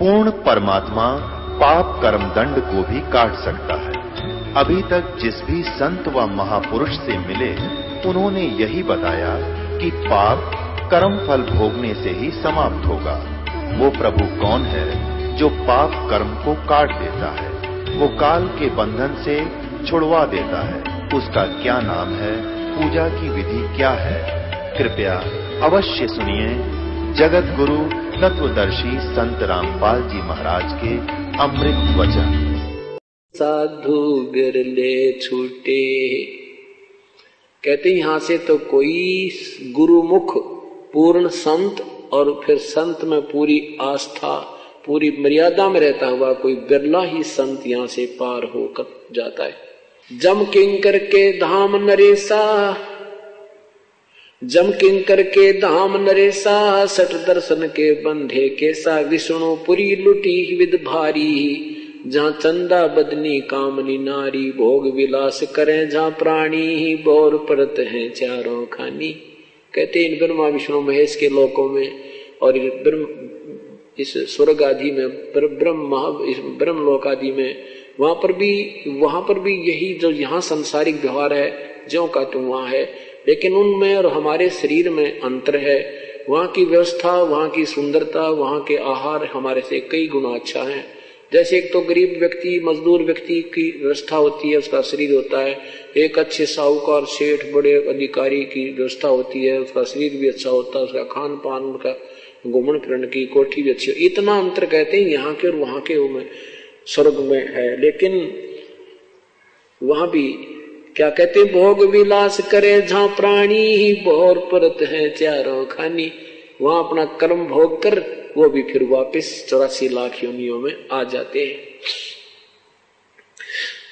पूर्ण परमात्मा पाप कर्म दंड को भी काट सकता है। अभी तक जिस भी संत व महापुरुष से मिले उन्होंने यही बताया कि पाप कर्म फल भोगने से ही समाप्त होगा। वो प्रभु कौन है जो पाप कर्म को काट देता है, वो काल के बंधन से छुड़वा देता है। उसका क्या नाम है, पूजा की विधि क्या है? कृपया अवश्य सुनिए जगत गुरु तत्वदर्शी संत रामपाल जी महाराज के अमृत वचन। साधु बिरले छूटे, कहते यहां से तो कोई गुरुमुख पूर्ण संत और फिर संत में पूरी आस्था पूरी मर्यादा में रहता हुआ कोई बिरला ही संत यहां से पार होकर जाता है। जम किंकर के धाम नरेसा, जम किंकर के धाम नरेसा, सठ दर्शन के बंधे केसा, विष्णु पुरी लुटी विद भारी, जहाँ चंदा बदनी कामनी नारी, भोग विलास करें जहाँ प्राणी, बोर परत हैं चारों खानी। कहते इन ब्रह्मा विष्णु महेश के लोकों में और इस स्वर्ग आदि में ब्रह्म लोक आदि में वहां पर भी यही जो यहाँ सांसारिक व्यवहार है ज्यों का त्यों वहां है, लेकिन उनमें और हमारे शरीर में अंतर है। वहां की व्यवस्था, वहां की सुंदरता, वहां के आहार हमारे से कई गुना अच्छा है। जैसे एक तो गरीब व्यक्ति मजदूर व्यक्ति की व्यवस्था होती है, उसका शरीर होता है, एक अच्छे साहूकार सेठ बड़े अधिकारी की व्यवस्था होती है, उसका शरीर भी अच्छा होता है, उसका खान पान उनका घूमन फिरन की कोठी भी अच्छी। इतना अंतर कहते हैं यहाँ के और वहां के में स्वर्ग में है। लेकिन वहां भी क्या कहते हैं, भोग विलास करे जहाँ प्राणी, बोर परत है चारों खानी। वहां अपना कर्म भोग कर वो भी फिर वापस 84 लाख योनियों में आ जाते हैं।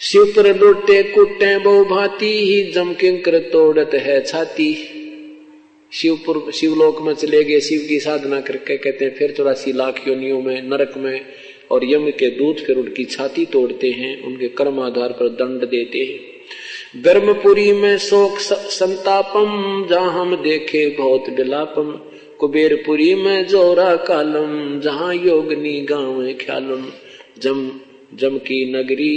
शिव पर लोटे कुटे बहु भांति, जम किंकर तोड़त है छाती। शिवलोक में चले गए, शिव की साधना करके कहते हैं फिर 84 लाख योनियों में नरक में, और यम के दूत फिर उनकी छाती तोड़ते हैं, उनके कर्म आधार पर दंड देते हैं। ब्रह्मपुरी में शोक संतापम, जहाँ हम देखे बहुत विलापम। कुबेरपुरी में जोरा कालम, जहाँ योगनी गाँव ख्यालम। जम की नगरी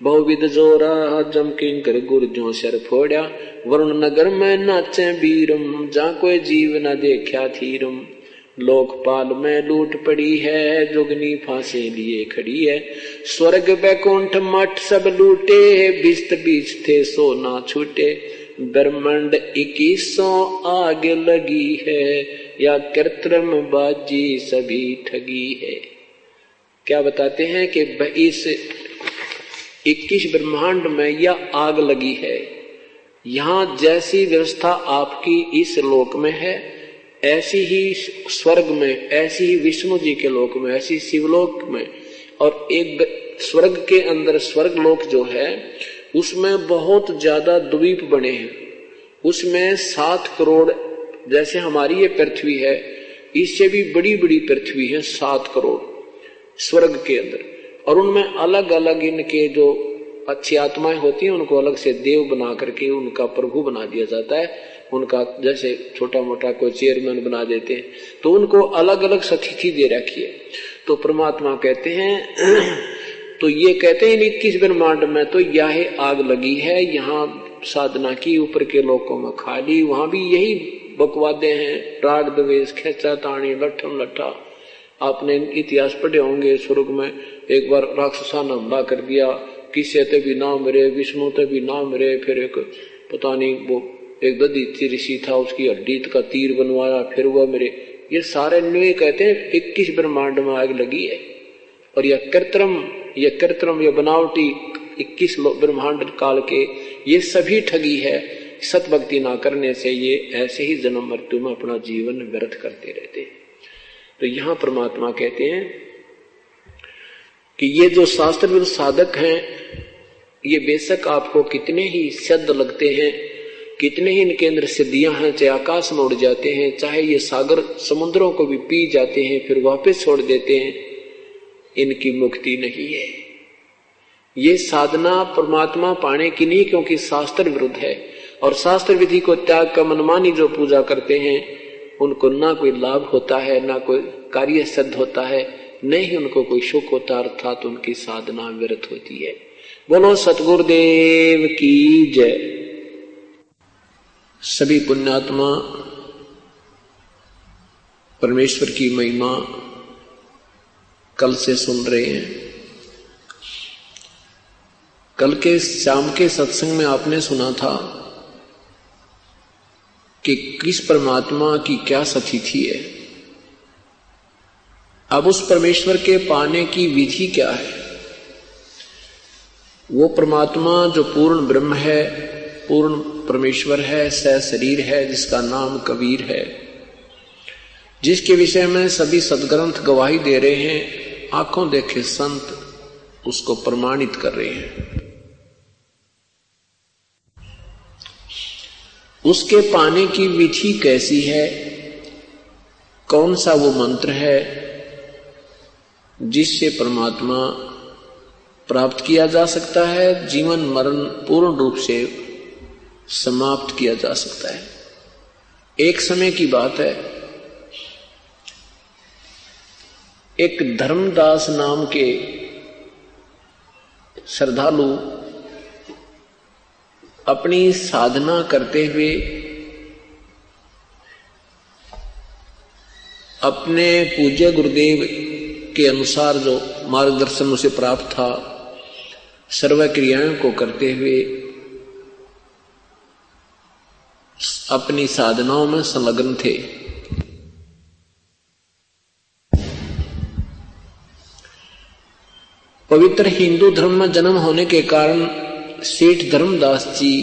बहुविध जोरा, जम किंकर गुर्जों सर फोड़ा। वरुण नगर में नाचे बीरम, जहाँ कोई जीव न देखा थीरम। लोकपाल में लूट पड़ी है, जोगनी फांसे लिए खड़ी है। स्वर्ग बैकुंठ मठ सब लूटे, बिस्त बीच थे सो ना छूटे। ब्रह्मांड 2100 आग लगी है, या कृत्रिम बाजी सभी ठगी है। क्या बताते हैं कि इस 21 ब्रह्मांड में यह आग लगी है। यहाँ जैसी व्यवस्था आपकी इस लोक में है, ऐसी ही स्वर्ग में, ऐसी ही विष्णु जी के लोक में, ऐसी शिवलोक में, और एक स्वर्ग के अंदर स्वर्ग लोक जो है उसमें बहुत ज्यादा द्वीप बने हैं। उसमें 7 करोड़, जैसे हमारी ये पृथ्वी है इससे भी बड़ी बड़ी पृथ्वी है 7 करोड़ स्वर्ग के अंदर, और उनमें अलग अलग इनके जो अच्छी आत्माएं होती हैं उनको अलग से देव बना करके उनका प्रभु बना दिया जाता है। उनका जैसे छोटा मोटा कोई चेयरमैन बना देते हैं, तो उनको अलग अलग स्थिति दे रखी है। तो परमात्मा कहते हैं, तो ये कहते हैं 21 ब्रह्मांड में तो यह आग लगी है। यहाँ साधना की ऊपर के लोकों में खाली, वहां भी यही बकवादे हैं, राग द्वेष खेचा ताणी लठम लठा। आपने इतिहास पढ़े होंगे, स्वर्ग में एक बार राक्षसा ने हमला कर दिया, किसी ते भी ना मरे, विष्णु ते भी ना मरे। फिर एक पता नहीं वो एक दधीचि ऋषि था, उसकी हड्डी का तीर बनवाया, फिर वह मेरे। ये सारे न्यूय कहते हैं 21 ब्रह्मांड में आग लगी है। और यह कृत्रिम यह बनावटी 21 ब्रह्मांड काल के ये सभी ठगी है। सत भक्ति ना करने से ये ऐसे ही जन्म मृत्यु में अपना जीवन व्यर्थ करते रहते हैं। तो यहाँ परमात्मा कहते हैं कि ये जो शास्त्र विरुद्ध साधक हैं, ये बेशक आपको कितने ही सिद्ध लगते हैं, कितने ही इनके अंदर सिद्धियां हैं, चाहे आकाश में उड़ जाते हैं, चाहे ये सागर समुद्रों को भी पी जाते हैं फिर वापस छोड़ देते हैं, इनकी मुक्ति नहीं है। ये साधना परमात्मा पाने की नहीं, क्योंकि शास्त्र विरुद्ध है। और शास्त्र विधि को त्याग कर मनमानी जो पूजा करते हैं उनको ना कोई लाभ होता है, ना कोई कार्य सिद्ध होता है। नहीं उनको कोई सुख होता, अर्थात उनकी साधना व्यर्थ होती है। बोलो सतगुरुदेव की जय। सभी पुण्यात्मा परमेश्वर की महिमा कल से सुन रहे हैं। कल के शाम के सत्संग में आपने सुना था कि किस परमात्मा की क्या स्थिति है। अब उस परमेश्वर के पाने की विधि क्या है। वो परमात्मा जो पूर्ण ब्रह्म है, पूर्ण परमेश्वर है, सशरीर है, जिसका नाम कबीर है, जिसके विषय में सभी सदग्रंथ गवाही दे रहे हैं, आंखों देखे संत उसको प्रमाणित कर रहे हैं। उसके पाने की विधि कैसी है, कौन सा वो मंत्र है जिससे परमात्मा प्राप्त किया जा सकता है, जीवन मरण पूर्ण रूप से समाप्त किया जा सकता है। एक समय की बात है, एक धर्मदास नाम के श्रद्धालु अपनी साधना करते हुए अपने पूज्य गुरुदेव के अनुसार जो मार्गदर्शन उसे प्राप्त था, सर्व क्रियाओं को करते हुए अपनी साधनाओं में संलग्न थे। पवित्र हिंदू धर्म में जन्म होने के कारण सेठ धर्मदास जी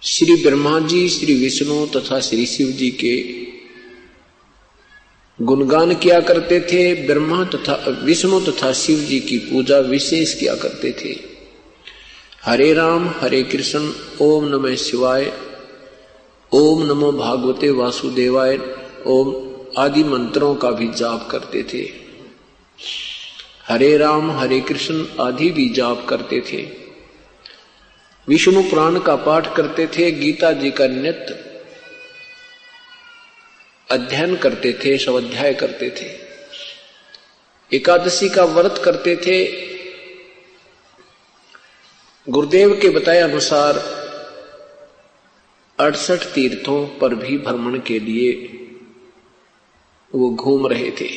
श्री ब्रह्मा जी, श्री विष्णु तथा श्री शिव जी के गुणगान किया करते थे। ब्रह्मा तथा विष्णु तथा शिव जी की पूजा विशेष किया करते थे। हरे राम हरे कृष्ण, ओम नमः शिवाय, ओम नमो भागवते वासुदेवाय, ओम आदि मंत्रों का भी जाप करते थे। हरे राम हरे कृष्ण आदि भी जाप करते थे। विष्णु पुराण का पाठ करते थे, गीता जी का नित्य अध्ययन करते थे, स्वाध्याय करते थे, एकादशी का व्रत करते थे। गुरुदेव के बताए अनुसार 68 तीर्थों पर भी भ्रमण के लिए वो घूम रहे थे।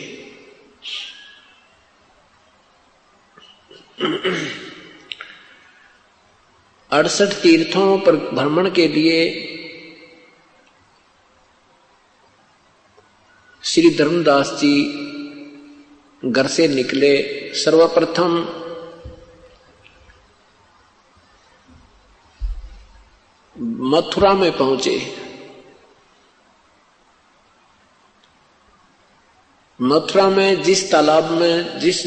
अड़सठ तीर्थों पर भ्रमण के लिए श्री धर्मदास जी घर से निकले। सर्वप्रथम मथुरा में पहुंचे। मथुरा में जिस तालाब में, जिस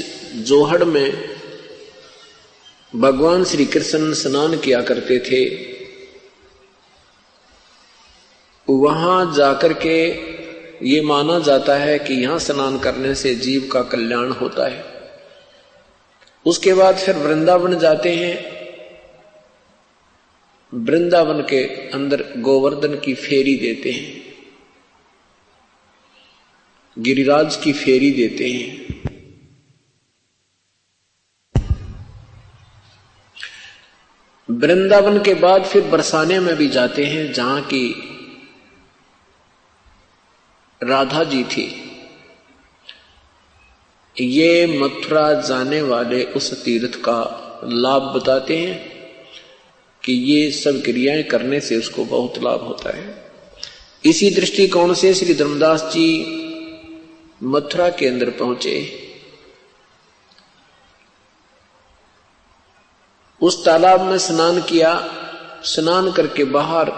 जोहड़ में भगवान श्री कृष्ण स्नान किया करते थे, वहां जाकर के ये माना जाता है कि यहां स्नान करने से जीव का कल्याण होता है। उसके बाद फिर वृंदावन जाते हैं। वृंदावन के अंदर गोवर्धन की फेरी देते हैं, गिरिराज की फेरी देते हैं। वृंदावन के बाद फिर बरसाने में भी जाते हैं, जहां की राधा जी थी। ये मथुरा जाने वाले उस तीर्थ का लाभ बताते हैं कि ये सब क्रियाएं करने से उसको बहुत लाभ होता है। इसी दृष्टिकोण से श्री धर्मदास जी मथुरा के अंदर पहुंचे। उस तालाब में स्नान किया। स्नान करके बाहर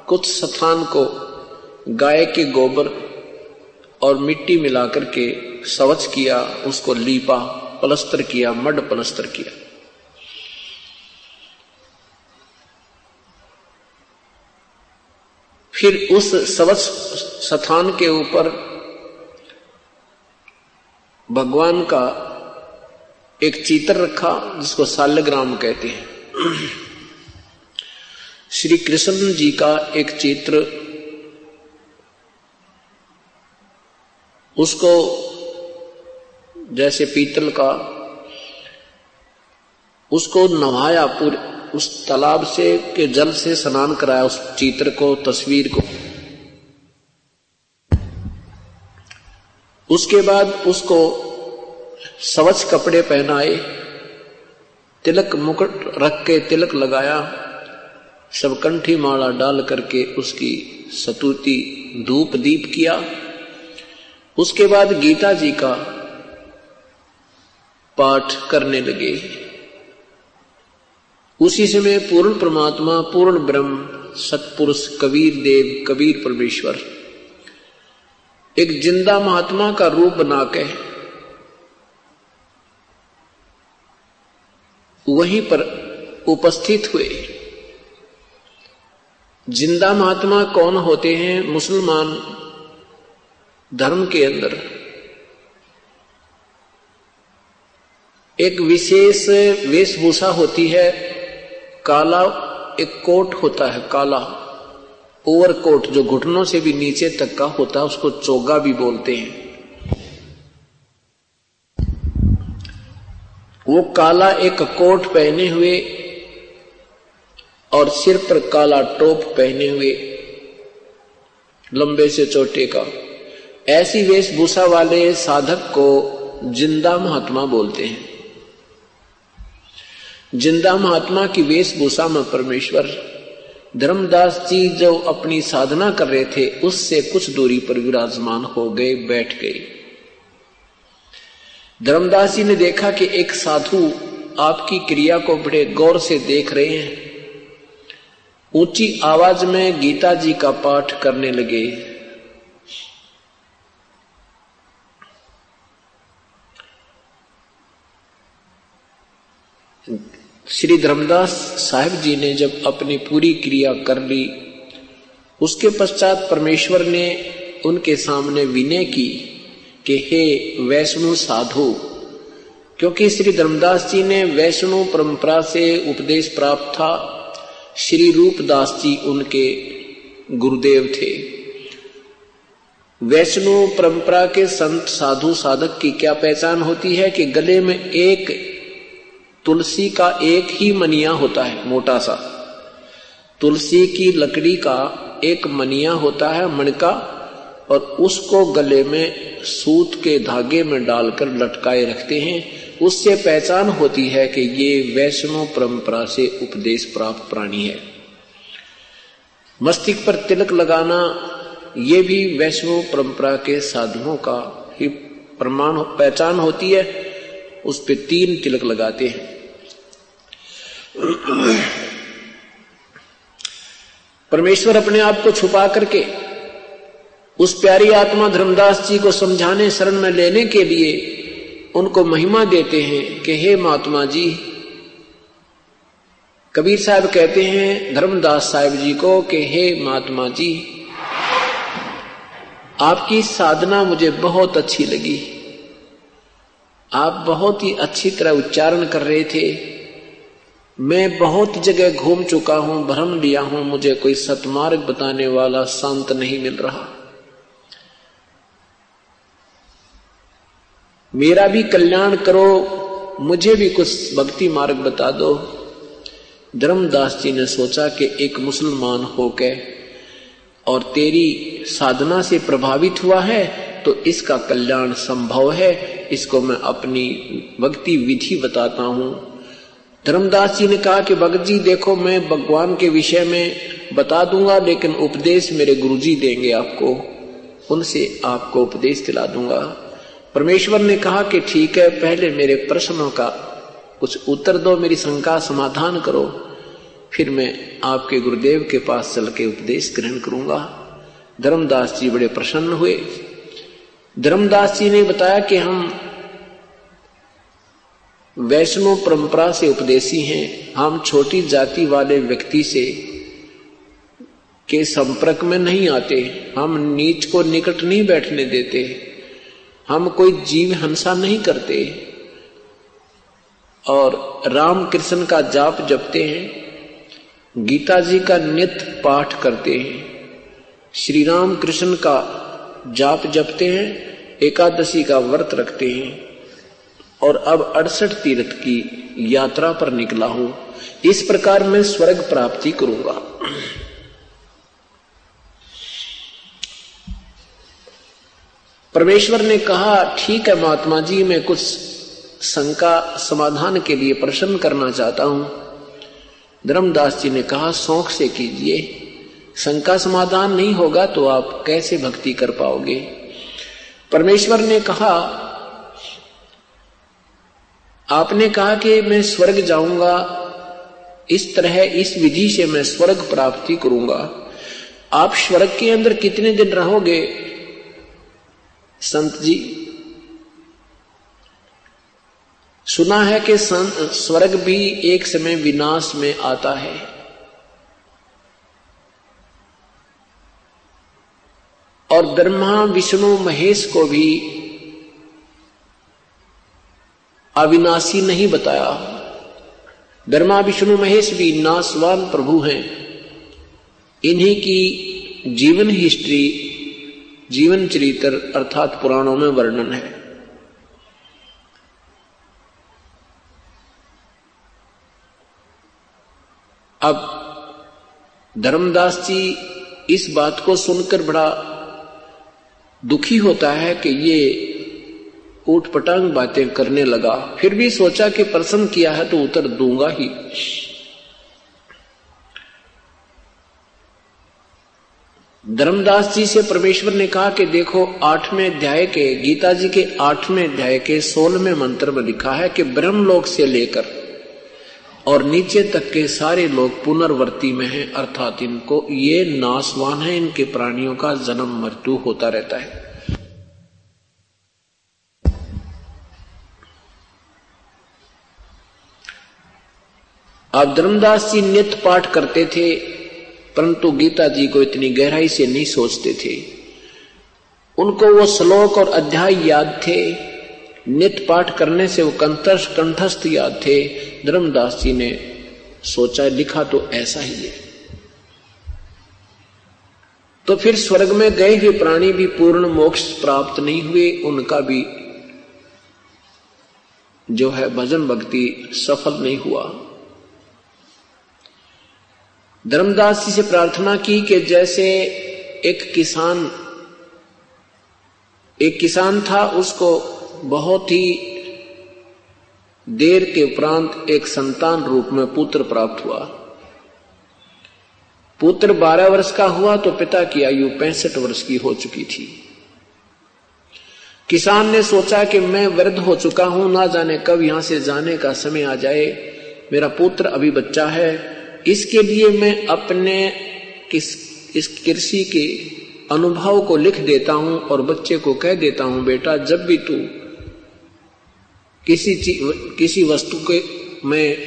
कुछ स्थान को गाय के गोबर और मिट्टी मिलाकर के स्वच्छ किया, उसको लीपा, प्लस्तर किया, मड प्लस्तर किया। फिर उस स्वच्छ स्थान के ऊपर भगवान का एक चित्र रखा, जिसको शालग्राम कहते हैं। श्री कृष्ण जी का एक चित्र उसको जैसे पीतल का, उसको नहाया, पूरे उस तालाब से के जल से स्नान कराया उस चित्र को, तस्वीर को। उसके बाद उसको स्वच्छ कपड़े पहनाए, तिलक मुकुट रख के तिलक लगाया, सब कंठी माला डाल करके उसकी स्तुति धूप दीप किया। उसके बाद गीता जी का पाठ करने लगे। उसी समय पूर्ण परमात्मा, पूर्ण ब्रह्म, सतपुरुष कबीर देव, कबीर परमेश्वर एक जिंदा महात्मा का रूप बना के वहीं पर उपस्थित हुए। जिंदा महात्मा कौन होते हैं? मुसलमान धर्म के अंदर एक विशेष वेशभूषा होती है, काला एक कोट होता है, काला ओवरकोट जो घुटनों से भी नीचे तक का होता है, उसको चोगा भी बोलते हैं। वो काला एक कोट पहने हुए और सिर पर काला टोप पहने हुए, लंबे से चोटे का, ऐसी वेशभूषा वाले साधक को जिंदा महात्मा बोलते हैं। जिंदा महात्मा की वेशभूषा में परमेश्वर, धर्मदास जी जो अपनी साधना कर रहे थे उससे कुछ दूरी पर विराजमान हो गए, बैठ गए। धर्मदास जी ने देखा कि एक साधु आपकी क्रिया को बड़े गौर से देख रहे हैं। ऊंची आवाज में गीता जी का पाठ करने लगे। श्री धर्मदास साहिब जी ने जब अपनी पूरी क्रिया कर ली, उसके पश्चात परमेश्वर ने उनके सामने विनय की कि हे वैष्णव साधु, क्योंकि श्री धर्मदास जी ने वैष्णव परंपरा से उपदेश प्राप्त था। श्री रूपदास जी उनके गुरुदेव थे। वैष्णव परंपरा के संत साधु साधक की क्या पहचान होती है कि गले में एक तुलसी का एक ही मनिया होता है, मोटा सा तुलसी की लकड़ी का एक मनिया होता है, मणका, और उसको गले में सूत के धागे में डालकर लटकाए रखते हैं। उससे पहचान होती है कि ये वैष्णव परंपरा से उपदेश प्राप्त प्राणी है। मस्तिष्क पर तिलक लगाना ये भी वैष्णव परंपरा के साधुओं का ही प्रमाण पहचान होती है। उस पे 3 तिलक लगाते हैं। परमेश्वर अपने आप को छुपा करके उस प्यारी आत्मा धर्मदास जी को समझाने, शरण में लेने के लिए उनको महिमा देते हैं कि हे महात्मा जी। कबीर साहब कहते हैं धर्मदास साहिब जी को कि हे महात्मा जी, आपकी साधना मुझे बहुत अच्छी लगी। आप बहुत ही अच्छी तरह उच्चारण कर रहे थे। मैं बहुत जगह घूम चुका हूं, भ्रम लिया हूं, मुझे कोई सतमार्ग बताने वाला संत नहीं मिल रहा। मेरा भी कल्याण करो, मुझे भी कुछ भक्ति मार्ग बता दो। धर्मदास जी ने सोचा कि एक मुसलमान होकर और तेरी साधना से प्रभावित हुआ है तो इसका कल्याण संभव है, इसको मैं अपनी भक्ति विधि बताता हूं। धर्मदास जी ने कहा कि भगत जी देखो, मैं भगवान के विषय में बता दूंगा, लेकिन उपदेश मेरे गुरुजी देंगे आपको, उनसे आपको उपदेश दिला दूंगा। परमेश्वर ने कहा कि ठीक है, पहले मेरे प्रश्नों का कुछ उत्तर दो, मेरी शंका समाधान करो, फिर मैं आपके गुरुदेव के पास चल के उपदेश ग्रहण करूंगा। धर्मदास जी बड़े प्रसन्न हुए। धर्मदास जी ने बताया कि हम वैष्णव परंपरा से उपदेशी हैं, हम छोटी जाति वाले व्यक्ति से के संपर्क में नहीं आते, हम नीच को निकट नहीं बैठने देते, हम कोई जीव हिंसा नहीं करते और राम कृष्ण का जाप जपते हैं, गीता जी का नित्य पाठ करते हैं, श्री राम कृष्ण का जाप जपते हैं एकादशी का व्रत रखते हैं और अब 68 तीर्थ की यात्रा पर निकला हूं, इस प्रकार मैं स्वर्ग प्राप्ति करूंगा। परमेश्वर ने कहा, ठीक है महात्मा जी, मैं कुछ शंका समाधान के लिए प्रश्न करना चाहता हूं। धर्मदास जी ने कहा, शौक से कीजिए, शंका समाधान नहीं होगा तो आप कैसे भक्ति कर पाओगे। परमेश्वर ने कहा, आपने कहा कि मैं स्वर्ग जाऊंगा, इस तरह इस विधि से मैं स्वर्ग प्राप्ति करूंगा। आप स्वर्ग के अंदर कितने दिन रहोगे संत जी? सुना है कि स्वर्ग भी एक समय विनाश में आता है। और ब्रह्मा विष्णु महेश को भी अविनाशी नहीं बताया। ब्रह्मा विष्णु महेश भी नाशवान प्रभु हैं। इन्हीं की जीवन हिस्ट्री, जीवन चरित्र अर्थात पुराणों में वर्णन है। अब धर्मदास जी इस बात को सुनकर बड़ा दुखी होता है कि ये ऊटपटांग बातें करने लगा। फिर भी सोचा कि प्रश्न किया है तो उत्तर दूंगा ही। धर्मदास जी से परमेश्वर ने कहा कि देखो, 8वें अध्याय के, गीता जी के 8वें अध्याय के 16वें मंत्र में लिखा है कि ब्रह्मलोक से लेकर और नीचे तक के सारे लोग पुनर्वर्ती में हैं, अर्थात इनको ये नाशवान है, इनके प्राणियों का जन्म मृत्यु होता रहता है। अब धर्मदास जी नित्य पाठ करते थे, परंतु गीता जी को इतनी गहराई से नहीं सोचते थे। उनको वो श्लोक और अध्याय याद थे, नित्य पाठ करने से वो कंठस्थ याद थे। धर्मदास जी ने सोचा, लिखा तो ऐसा ही है। तो फिर स्वर्ग में गए हुए प्राणी भी पूर्ण मोक्ष प्राप्त नहीं हुए, उनका भी जो है भजन भक्ति सफल नहीं हुआ। धर्मदास जी से प्रार्थना की कि जैसे एक किसान था, उसको बहुत ही देर के उपरांत एक संतान रूप में पुत्र प्राप्त हुआ। पुत्र 12 वर्ष का हुआ तो पिता की आयु 65 वर्ष की हो चुकी थी। किसान ने सोचा कि मैं वृद्ध हो चुका हूं, ना जाने कब यहां से जाने का समय आ जाए, मेरा पुत्र अभी बच्चा है, इसके लिए मैं अपने इस कृषि के अनुभव को लिख देता हूं और बच्चे को कह देता हूं, बेटा जब भी तू किसी वस्तु के में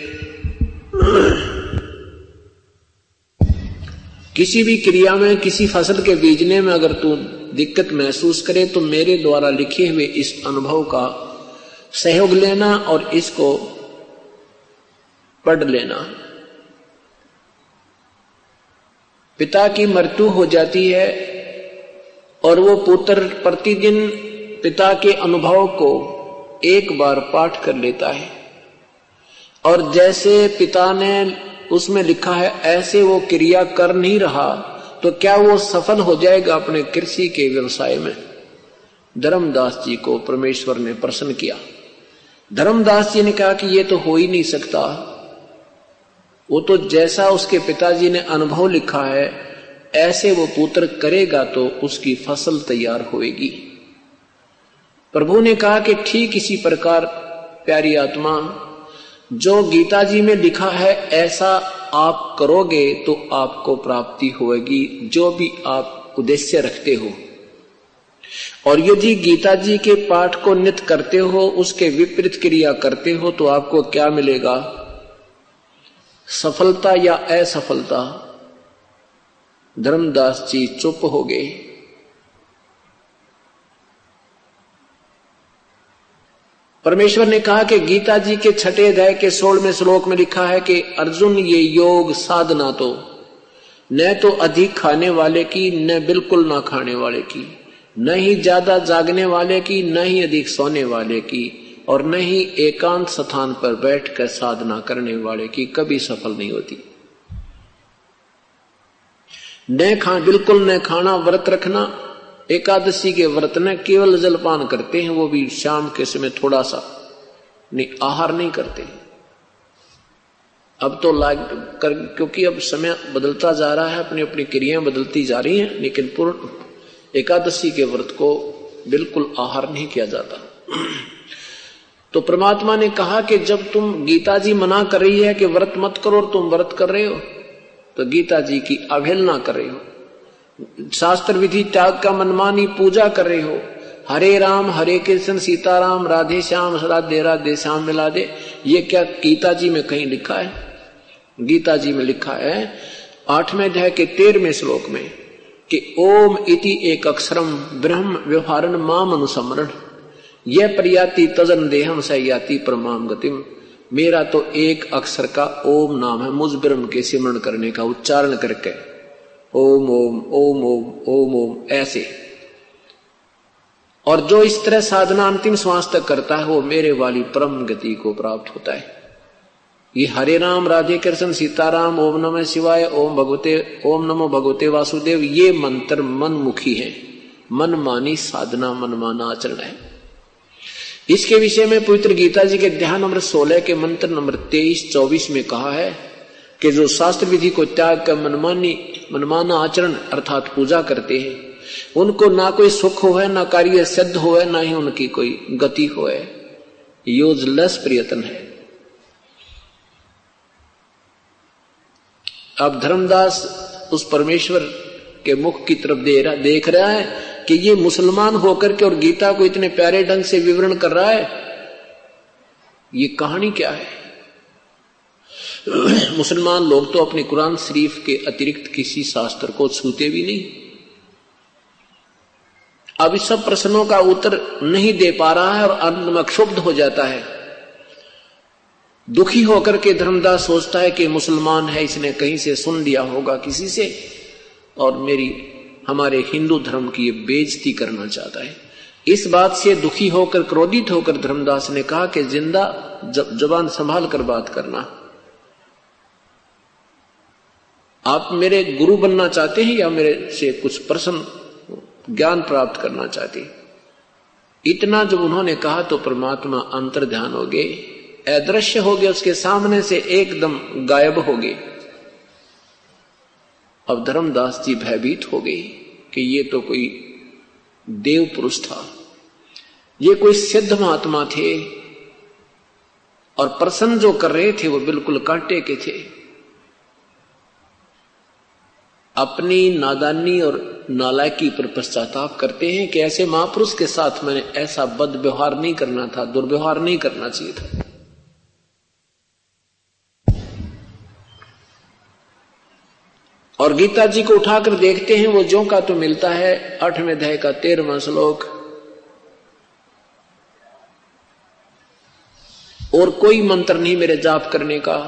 किसी भी क्रिया में, किसी फसल के बीजने में अगर तू दिक्कत महसूस करे तो मेरे द्वारा लिखे हुए इस अनुभव का सहयोग लेना और इसको पढ़ लेना। पिता की मृत्यु हो जाती है और वो पुत्र प्रतिदिन पिता के अनुभव को एक बार पाठ कर लेता है और जैसे पिता ने उसमें लिखा है ऐसे वो क्रिया कर नहीं रहा तो क्या वो सफल हो जाएगा अपने कृषि के व्यवसाय में? धर्मदास जी को परमेश्वर ने प्रसन्न किया। धर्मदास जी ने कहा कि ये तो हो ही नहीं सकता, वो तो जैसा उसके पिताजी ने अनुभव लिखा है ऐसे वो पुत्र करेगा तो उसकी फसल तैयार होगी। प्रभु ने कहा कि ठीक इसी प्रकार प्यारी आत्मा, जो गीता जी में लिखा है ऐसा आप करोगे तो आपको प्राप्ति होगी, जो भी आप उद्देश्य रखते हो। और यदि गीता जी के पाठ को नित्य करते हो, उसके विपरीत क्रिया करते हो तो आपको क्या मिलेगा? सफलता या असफलता? धर्मदास जी चुप हो गए। परमेश्वर ने कहा कि गीता जी के 6 अध्याय के 16वें श्लोक में लिखा है कि अर्जुन, ये योग साधना तो न तो अधिक खाने वाले की न बिल्कुल ना खाने वाले की, न ही ज्यादा जागने वाले की, न ही अधिक सोने वाले की, और न ही एकांत स्थान पर बैठकर साधना करने वाले की कभी सफल नहीं होती। बिल्कुल न खाना, व्रत रखना, एकादशी के व्रत न केवल जलपान करते हैं, वो भी शाम के समय थोड़ा सा, नहीं आहार नहीं करते। अब तो क्योंकि अब समय बदलता जा रहा है, अपनी अपनी क्रियाएं बदलती जा रही हैं, लेकिन पूर्ण एकादशी के व्रत को बिल्कुल आहार नहीं किया जाता। तो परमात्मा ने कहा कि जब तुम, गीता जी मना कर रही है कि व्रत मत करो और तुम व्रत कर रहे हो, तो गीता जी की अवहेलना कर रहे हो, शास्त्र विधि त्याग का मनमानी पूजा कर रहे हो। हरे राम हरे कृष्ण सीताराम राधे श्याम राधे राधे श्याम मिला दे, ये क्या गीता जी में कहीं लिखा है? गीता जी में लिखा है 8वें अध्याय के 13वें श्लोक में कि ओम इति एक अक्षरम ब्रह्म व्यवहारन माम अनुसमरण, यह प्रयाति तजन देहम सयाति परमाम गतिम। मेरा तो एक अक्षर का ओम नाम है, मुझ ब्रह्म के सिमरण करने का उच्चारण करके ओम ओम ओम ओम ओम ओम ऐसे, और जो इस तरह साधना अंतिम श्वास तक करता है वो मेरे वाली परम गति को प्राप्त होता है। ये हरे राम राधे कृष्ण सीताराम ओम नमः शिवाय ओम नमो भगवते वासुदेव, ये मंत्र मनमुखी है, मनमानी साधना, मनमाना आचरण है। इसके विषय में पवित्र गीता जी के अध्याय नंबर 16 के मंत्र नंबर 23-24 में कहा है कि जो शास्त्र विधि को त्याग कर मनमाना आचरण अर्थात पूजा करते हैं, उनको ना कोई सुख हो है, ना कार्य सिद्ध हो है, ना ही उनकी कोई गति हो है, यूजलेस प्रयत्न है। अब धर्मदास उस परमेश्वर के मुख की तरफ देख रहा है कि ये मुसलमान होकर के और गीता को इतने प्यारे ढंग से विवरण कर रहा है, ये कहानी क्या है? मुसलमान लोग तो अपने कुरान शरीफ के अतिरिक्त किसी शास्त्र को छूते भी नहीं। अब इस सब प्रश्नों का उत्तर नहीं दे पा रहा है और अंत में क्षुब्ध हो जाता है। दुखी होकर के धर्मदास सोचता है कि मुसलमान है, इसने कहीं से सुन लिया होगा किसी से और हमारे हिंदू धर्म की ये बेइज्जती करना चाहता है। इस बात से दुखी होकर, क्रोधित होकर धर्मदास ने कहा कि जिंदा जबान संभाल कर बात करना। आप मेरे गुरु बनना चाहते हैं या मेरे से कुछ प्रश्न ज्ञान प्राप्त करना चाहते हैं? इतना जब उन्होंने कहा तो परमात्मा अंतर्ध्यान हो गए, अदृश्य हो गए, उसके सामने से एकदम गायब हो गए। अब धर्मदास जी भयभीत हो गए कि ये तो कोई देव पुरुष था, ये कोई सिद्ध महात्मा थे, और प्रश्न जो कर रहे थे वो बिल्कुल कांटे के थे। अपनी नादानी और नालायकी पर पश्चाताप करते हैं कि ऐसे महापुरुष के साथ मैंने ऐसा बद व्यवहार नहीं करना था, दुर्व्यवहार नहीं करना चाहिए था। और गीता जी को उठाकर देखते हैं, वो ज्यों का तो मिलता है 8वें अध्याय का 13वां श्लोक, और कोई मंत्र नहीं मेरे जाप करने का,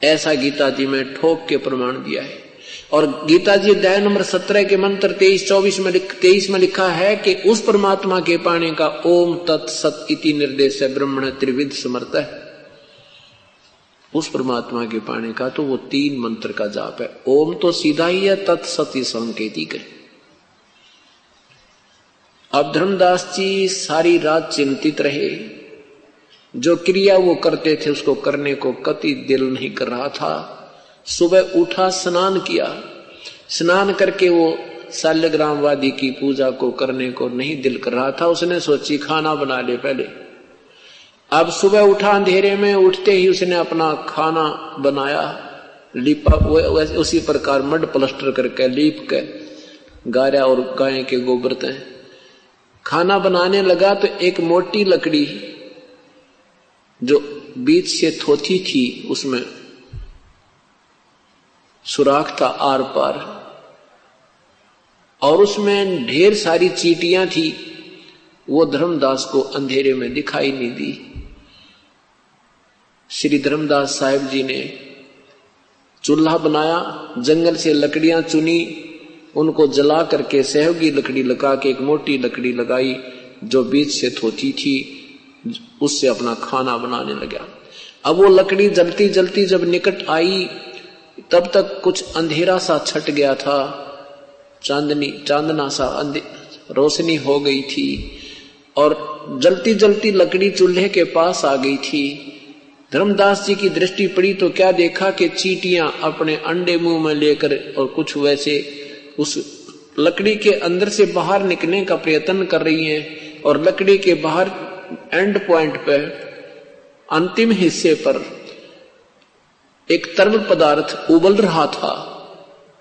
ऐसा गीता जी में ठोक के प्रमाण दिया है। और गीता जी अध्याय नंबर 17 के मंत्र 23 में लिखा है कि उस परमात्मा के पाने का ओम तत्सत इति निर्देश ब्रह्मण त्रिविध समर्थ है। उस परमात्मा के पाने का तो वो 3 मंत्र का जाप है। ओम तो सीधा ही है, तत्सत संकेतिक है। अब धर्मदास जी सारी रात चिंतित रहे, जो क्रिया वो करते थे उसको करने को कति दिल नहीं कर रहा था। सुबह उठा, स्नान किया, स्नान करके वो शाल्यग्रामवादी की पूजा को करने को नहीं दिल कर रहा था। उसने सोची खाना बना ले पहले। अब सुबह उठा, अंधेरे में उठते ही उसने अपना खाना बनाया, लिपा, उसी प्रकार मड प्लस्टर करके लीप के गारा और गाय के गोबर से खाना बनाने लगा। तो एक मोटी लकड़ी जो बीच से थोथी थी, उसमें सुराख था आर पार, और उसमें ढेर सारी चींटियां थी। वो धर्मदास को अंधेरे में दिखाई नहीं दी। श्री धर्मदास साहिब जी ने चूल्हा बनाया, जंगल से लकड़ियां चुनी, उनको जला करके सहयोगी लकड़ी लगा के एक मोटी लकड़ी लगाई जो बीच से थोची थी, उससे अपना खाना बनाने लगा। अब वो लकड़ी जलती जलती जब निकट आई तब तक कुछ अंधेरा सा छट गया था, चांदना सा रोशनी हो गई थी और जलती जलती लकड़ी चूल्हे के पास आ गई थी। धर्मदास जी की दृष्टि पड़ी तो क्या देखा कि चींटियां अपने अंडे मुंह में लेकर और कुछ वैसे उस लकड़ी के अंदर से बाहर निकलने का प्रयत्न कर रही हैं और लकड़ी के बाहर एंड पॉइंट पर अंतिम हिस्से पर एक तरल पदार्थ उबल रहा था,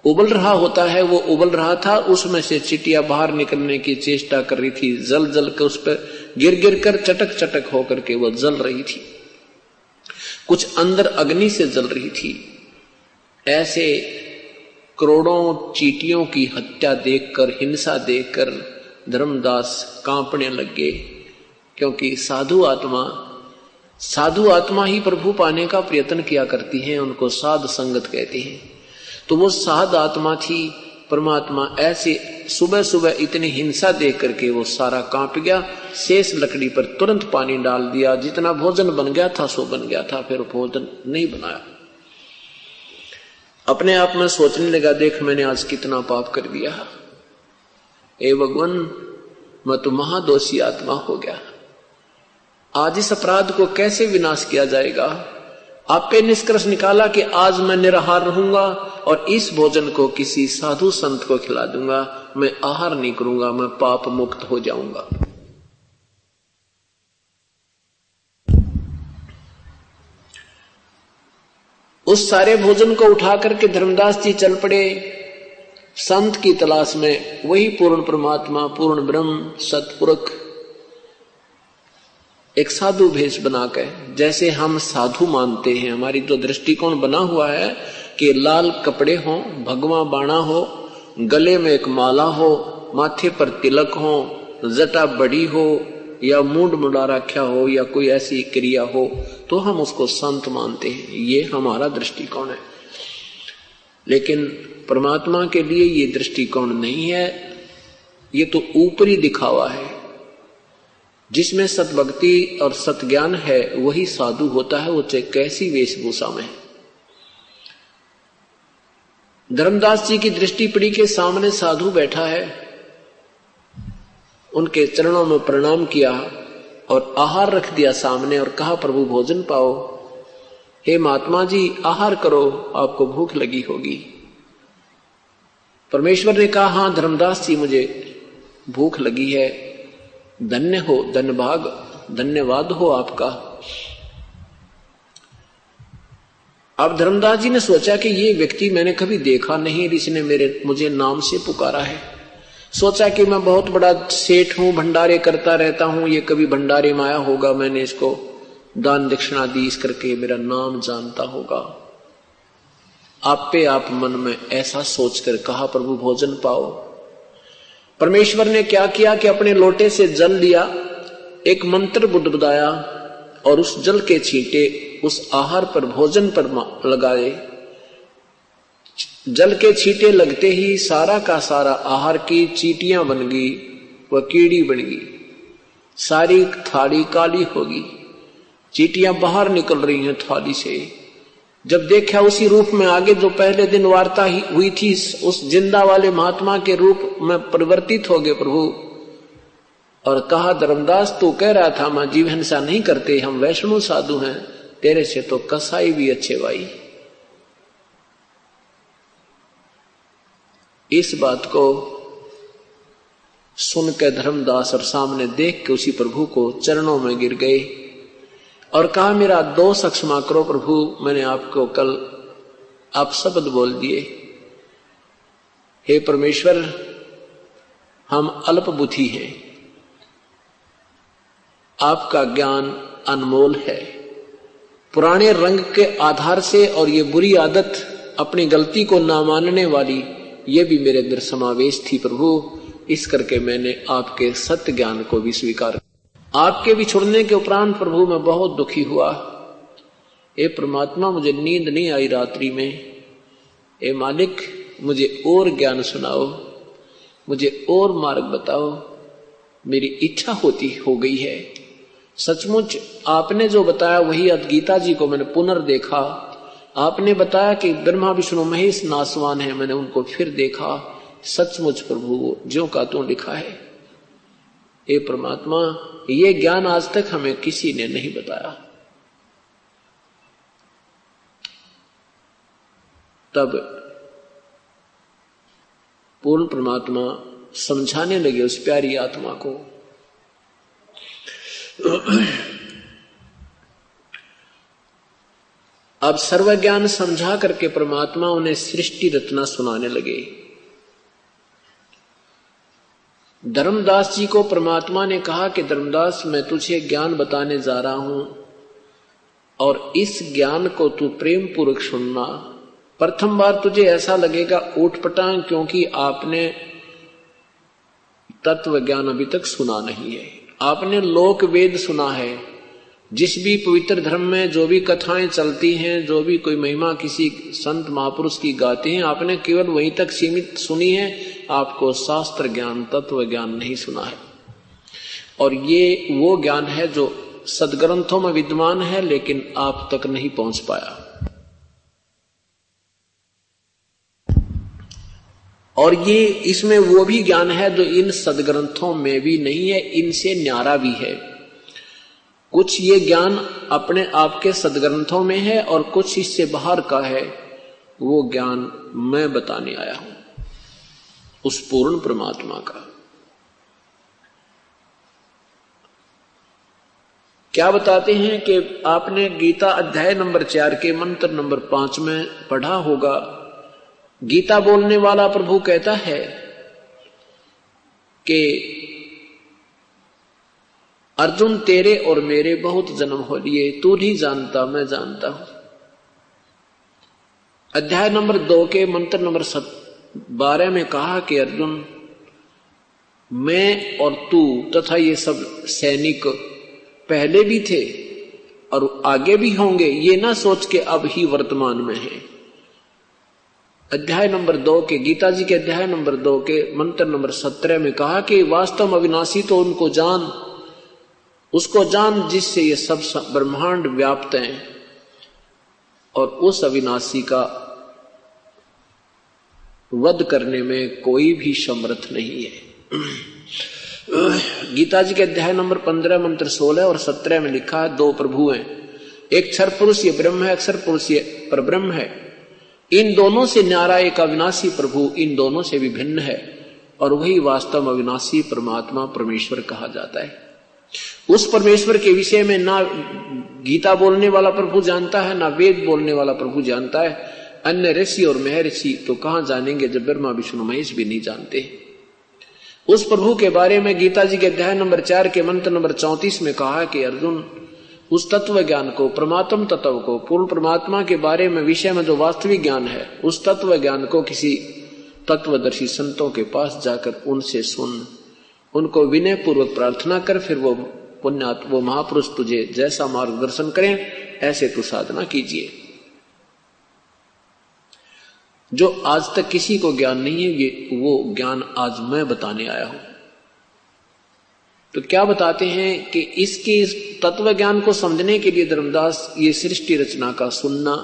उबल रहा होता है, वो उबल रहा था, उसमें से चींटियां बाहर निकलने की चेष्टा कर रही थी। जल जल कर उस पर गिर गिर कर चटक चटक होकर के वो जल रही थी, कुछ अंदर अग्नि से जल रही थी। ऐसे करोड़ों चींटियों की हत्या देखकर, हिंसा देखकर धर्मदास कांपने लगे, क्योंकि साधु आत्मा ही प्रभु पाने का प्रयत्न किया करती हैं, उनको साध संगत कहते हैं। तो वो साध आत्मा थी, परमात्मा ऐसे सुबह सुबह इतनी हिंसा देख करके वो सारा कांप गया। शेष लकड़ी पर तुरंत पानी डाल दिया, जितना भोजन बन गया था सो बन गया था, फिर भोजन नहीं बनाया। अपने आप में सोचने लगा, देख मैंने आज कितना पाप कर दिया, ए भगवान मैं तो महादोषी आत्मा हो गया, आज इस अपराध को कैसे विनाश किया जाएगा। आपे निष्कर्ष निकाला कि आज मैं निराहार रहूंगा और इस भोजन को किसी साधु संत को खिला दूंगा, मैं आहार नहीं करूंगा, मैं पाप मुक्त हो जाऊंगा। उस सारे भोजन को उठा करके धर्मदास जी चल पड़े संत की तलाश में। वही पूर्ण परमात्मा, पूर्ण ब्रह्म, सतपुरुष एक साधु भेष बनाकर, जैसे हम साधु मानते हैं, हमारी जो दृष्टिकोण बना हुआ है कि लाल कपड़े हो, भगवा बाणा हो, गले में एक माला हो, माथे पर तिलक हो, जटा बड़ी हो या मूंड मुड़ा रखा हो या कोई ऐसी क्रिया हो, तो हम उसको संत मानते हैं। ये हमारा दृष्टिकोण है। लेकिन परमात्मा के लिए ये दृष्टिकोण नहीं है, ये तो ऊपरी दिखावा है। जिसमें सतभक्ति और सतज्ञान है वही साधु होता है, वो चाहे कैसी वेशभूषा में। धर्मदास जी की दृष्टि पड़ी के सामने साधु बैठा है, उनके चरणों में प्रणाम किया और आहार रख दिया सामने और कहा प्रभु भोजन पाओ। हे महात्मा जी आहार करो, आपको भूख लगी होगी। परमेश्वर ने कहा हां धर्मदास जी मुझे भूख लगी है, धन्य हो, धन्यभाग, धन्यवाद हो आपका। अब धर्मदास जी ने सोचा कि ये व्यक्ति मैंने कभी देखा नहीं, इसने मुझे नाम से पुकारा है। सोचा कि मैं बहुत बड़ा सेठ हूं, भंडारे करता रहता हूं, ये कभी भंडारे में आया होगा, मैंने इसको दान दक्षिणा दी, इस करके मेरा नाम जानता होगा। आप पे आप मन में ऐसा सोचकर कहा प्रभु भोजन पाओ। परमेश्वर ने क्या किया कि अपने लोटे से जल लिया, एक मंत्र बुदबुदाया और उस जल के छींटे उस आहार पर, भोजन पर लगाए। जल के छींटे लगते ही सारा का सारा आहार की चींटियां बन गई, वह कीड़ी बन गई, सारी थाली काली होगी, चींटियां बाहर निकल रही हैं थाली से। जब देखा उसी रूप में आगे जो पहले दिन वार्ता हुई थी, उस जिंदा वाले महात्मा के रूप में परिवर्तित हो गए प्रभु, और कहा धर्मदास तू कह रहा था मैं जीव हिंसा नहीं करते, हम वैष्णव साधु हैं, तेरे से तो कसाई भी अच्छे भाई। इस बात को सुनकर धर्मदास और सामने देख के उसी प्रभु को चरणों में गिर गए और कहा मेरा दोष क्षमा करो प्रभु, मैंने आपको कल आप शब्द बोल दिए। हे परमेश्वर हम अल्प बुद्धि हैं, आपका ज्ञान अनमोल है। पुराने रंग के आधार से और ये बुरी आदत अपनी गलती को ना मानने वाली, ये भी मेरे अंदर समावेश थी प्रभु, इस करके मैंने आपके सत्य ज्ञान को भी स्वीकार। आपके बिछुड़ने के उपरांत प्रभु मैं बहुत दुखी हुआ। ए परमात्मा मुझे नींद नहीं आई रात्रि में, ए मालिक मुझे और ज्ञान सुनाओ। मुझे और मार्ग बताओ, मेरी इच्छा होती हो गई है। सचमुच आपने जो बताया वही गीता जी को मैंने पुनर्देखा। आपने बताया कि ब्रह्मा विष्णु महेश नासवान है, मैंने उनको फिर देखा। सचमुच प्रभु ज्यों का त्यों लिखा है। हे परमात्मा, ये ज्ञान आज तक हमें किसी ने नहीं बताया। तब पूर्ण परमात्मा समझाने लगे उस प्यारी आत्मा को। अब सर्व ज्ञान समझा करके परमात्मा उन्हें सृष्टि रचना सुनाने लगे। धर्मदास जी को परमात्मा ने कहा कि धर्मदास, मैं तुझे ज्ञान बताने जा रहा हूं और इस ज्ञान को तू प्रेम पूर्वक सुनना। प्रथम बार तुझे ऐसा लगेगा ऊटपटांग, क्योंकि आपने तत्व ज्ञान अभी तक सुना नहीं है। आपने लोक वेद सुना है। जिस भी पवित्र धर्म में जो भी कथाएं चलती हैं, जो भी कोई महिमा किसी संत महापुरुष की गाते हैं, आपने केवल वहीं तक सीमित सुनी है। आपको शास्त्र ज्ञान, तत्व ज्ञान नहीं सुना है। और ये वो ज्ञान है जो सदग्रंथों में विद्यमान है, लेकिन आप तक नहीं पहुंच पाया। और ये इसमें वो भी ज्ञान है जो इन सदग्रंथों में भी नहीं है, इनसे न्यारा भी है। कुछ ये ज्ञान अपने आप के सदग्रंथों में है और कुछ इससे बाहर का है। वो ज्ञान मैं बताने आया हूं, उस पूर्ण परमात्मा का। क्या बताते हैं कि आपने गीता अध्याय नंबर 4 के मंत्र नंबर 5 में पढ़ा होगा। गीता बोलने वाला प्रभु कहता है कि अर्जुन, तेरे और मेरे बहुत जन्म हो लिए, तू नहीं जानता, मैं जानता हूं। अध्याय नंबर 2 के मंत्र नंबर 12 में कहा कि अर्जुन, मैं और तू तथा ये सब सैनिक पहले भी थे और आगे भी होंगे, ये ना सोच के अब ही वर्तमान में है। अध्याय नंबर 2 के, गीता जी के अध्याय नंबर 2 के मंत्र नंबर 17 में कहा कि वास्तव में अविनाशी तो उनको जान, उसको जान जिससे ये सब ब्रह्मांड व्याप्त हैं, और उस अविनाशी का वध करने में कोई भी समर्थ नहीं है। गीता जी के अध्याय नंबर 15 मंत्र 16 और 17 में लिखा है, 2 प्रभु हैं, एक क्षर पुरुष ये ब्रह्म है, अक्षर पुरुष ये परब्रह्म है। इन दोनों से न्यारा एक अविनाशी प्रभु इन दोनों से भी भिन्न है, और वही वास्तव अविनाशी परमात्मा परमेश्वर कहा जाता है। उस परमेश्वर के विषय में ना गीता बोलने वाला प्रभु जानता है, ना वेद बोलने वाला प्रभु जानता है। अन्य ऋषि और महर्षि तो कहां जानेंगे जब ब्रह्मा विष्णु महेश भी नहीं जानते। उस प्रभु के बारे में गीता जी के अध्याय नंबर 4 के मंत्र नंबर 34 में कहा कि अर्जुन, उस तत्व ज्ञान को, परमात्म तत्व को, पूर्ण परमात्मा के बारे में विषय में जो वास्तविक ज्ञान है, उस तत्व ज्ञान को किसी तत्वदर्शी संतों के पास जाकर उनसे सुन, उनको विनय पूर्वक प्रार्थना कर, फिर वो पुण्यात्मा, वो महापुरुष तुझे जैसा मार्गदर्शन करें ऐसे तू साधना कीजिए। जो आज तक किसी को ज्ञान नहीं है, ये वो ज्ञान आज मैं बताने आया हूं। तो क्या बताते हैं कि इसके तत्व ज्ञान को समझने के लिए धर्मदास ये सृष्टि रचना का सुनना,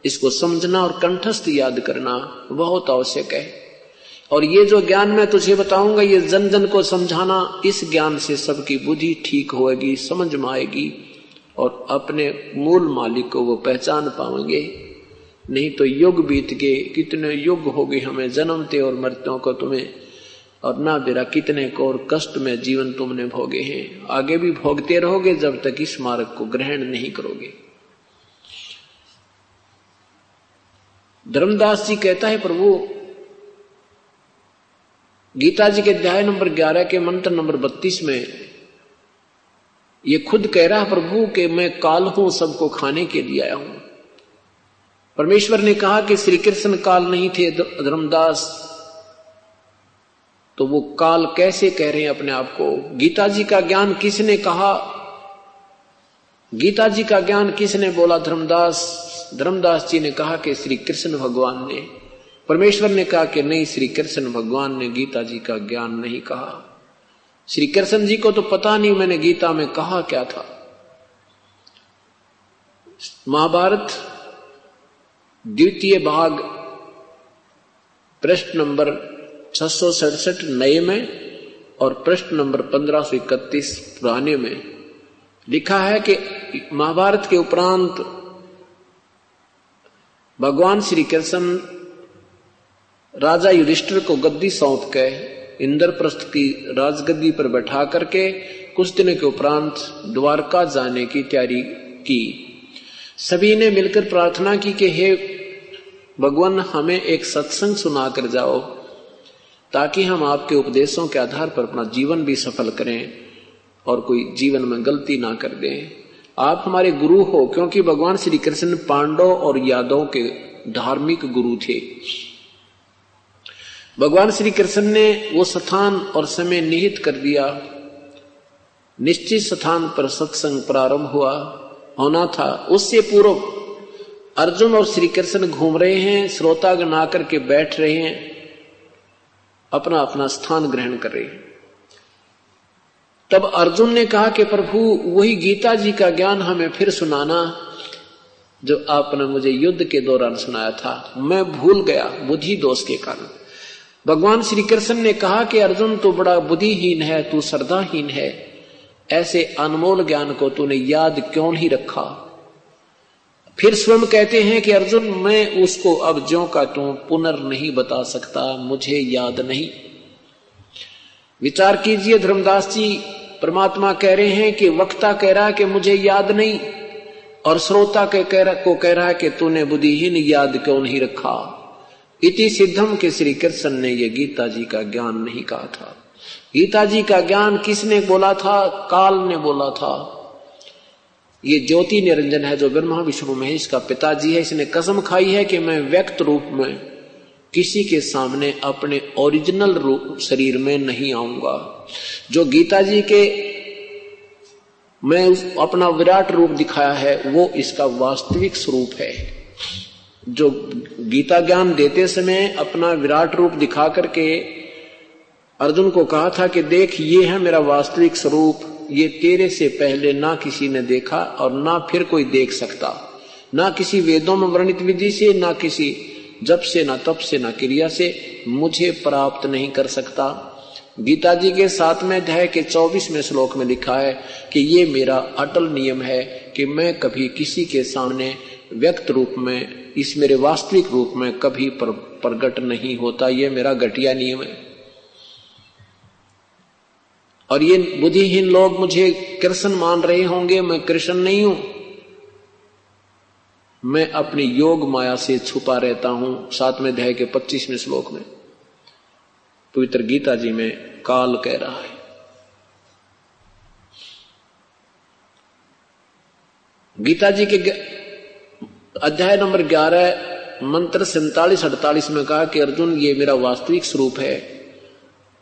इसको समझना और कंठस्थ याद करना बहुत आवश्यक है। और ये जो ज्ञान मैं तुझे बताऊंगा, ये जन जन को समझाना, इस ज्ञान से सबकी बुद्धि ठीक होगी, समझ में आएगी और अपने मूल मालिक को वो पहचान पाएंगे। नहीं तो युग बीत गए, कितने युग हो गए हमें जन्मते और मरते को तुम्हें, और ना बेरा कितने को और कष्ट में जीवन तुमने भोगे हैं, आगे भी भोगते रहोगे जब तक इस मार्ग को ग्रहण नहीं करोगे। धर्मदास जी कहता है, प्रभु गीता जी के अध्याय नंबर 11 के मंत्र नंबर 32 में ये खुद कह रहा है प्रभु कि मैं काल हूं, सबको खाने के लिए आया हूं। परमेश्वर ने कहा कि श्री कृष्ण काल नहीं थे धर्मदास, तो वो काल कैसे कह रहे हैं अपने आप को? गीता जी का ज्ञान किसने कहा? गीता जी का ज्ञान किसने बोला? धर्मदास जी ने कहा कि श्री कृष्ण भगवान ने। परमेश्वर ने कहा कि नहीं, श्री कृष्ण भगवान ने गीता जी का ज्ञान नहीं कहा। श्री कृष्ण जी को तो पता नहीं मैंने गीता में कहा क्या था। महाभारत द्वितीय भाग पृष्ठ नंबर 667 नए में और पृष्ठ नंबर 1531 पुराने में लिखा है कि महाभारत के उपरांत भगवान श्री कृष्ण राजा युधिष्ठिर को गद्दी सौंप के इंद्रप्रस्थ की राजगद्दी पर बैठा करके कुछ दिनों के उपरांत द्वारका जाने की तैयारी की। सभी ने मिलकर प्रार्थना की कि हे भगवान, हमें एक सत्संग सुना कर जाओ ताकि हम आपके उपदेशों के आधार पर अपना जीवन भी सफल करें और कोई जीवन में गलती ना कर दें। आप हमारे गुरु हो, क्योंकि भगवान श्री कृष्ण पांडव और यादवों के धार्मिक गुरु थे। भगवान श्री कृष्ण ने वो स्थान और समय निहित कर दिया। निश्चित स्थान पर सत्संग प्रारंभ होना था। उससे पूर्व अर्जुन और श्री कृष्ण घूम रहे हैं, श्रोतागण आकर के बैठ रहे हैं, अपना अपना स्थान ग्रहण कर रहे हैं। तब अर्जुन ने कहा कि प्रभु, वही गीता जी का ज्ञान हमें फिर सुनाना जो आपने मुझे युद्ध के दौरान सुनाया था। मैं भूल गया बुद्धि दोष के कारण। भगवान श्री कृष्ण ने कहा कि अर्जुन, तू बड़ा बुद्धिहीन है, तू श्रद्धाहीन है, ऐसे अनमोल ज्ञान को तूने याद क्यों नहीं रखा। फिर स्वयं कहते हैं कि अर्जुन, मैं उसको अब ज्यों का त्यों पुनर् नहीं बता सकता, मुझे याद नहीं। विचार कीजिए धर्मदास जी, परमात्मा कह रहे हैं कि वक्ता कह रहा है कि मुझे याद नहीं, और श्रोता को कह रहा है कि तूने बुद्धिहीन याद क्यों नहीं रखा। इति सिद्धम के श्री कृष्ण ने ये गीता जी का ज्ञान नहीं कहा था। गीता जी का ज्ञान किसने बोला था? काल ने बोला था। ये ज्योति निरंजन है जो ब्रह्मा विष्णु महेश का पिताजी है। इसने कसम खाई है कि मैं व्यक्त रूप में किसी के सामने अपने ओरिजिनल रूप शरीर में नहीं आऊंगा। जो गीता जी के मैं अपना विराट रूप दिखाया है वो इसका वास्तविक स्वरूप है। जो गीता ज्ञान देते समय अपना विराट रूप दिखा करके अर्जुन को कहा था कि देख, ये है मेरा वास्तविक स्वरूप, ये तेरे से पहले ना किसी ने देखा और ना फिर कोई देख सकता, ना किसी वेदों में वर्णित विधि से, ना किसी जप से, ना तप से, ना क्रिया से मुझे प्राप्त नहीं कर सकता। गीता जी के 7वें अध्याय के 24वें श्लोक में लिखा है कि ये मेरा अटल नियम है कि मैं कभी किसी के सामने व्यक्त रूप में, इस मेरे वास्तविक रूप में कभी प्रकट नहीं होता। ये मेरा घटिया नियम है। और ये बुद्धिहीन लोग मुझे कृष्ण मान रहे होंगे, मैं कृष्ण नहीं हूं, मैं अपनी योग माया से छुपा रहता हूं। 7वें अध्याय के 25वें श्लोक में पवित्र गीता जी में काल कह रहा है। गीता जी के अध्याय नंबर 11 मंत्र 47-48 में कहा कि अर्जुन, ये मेरा वास्तविक स्वरूप है,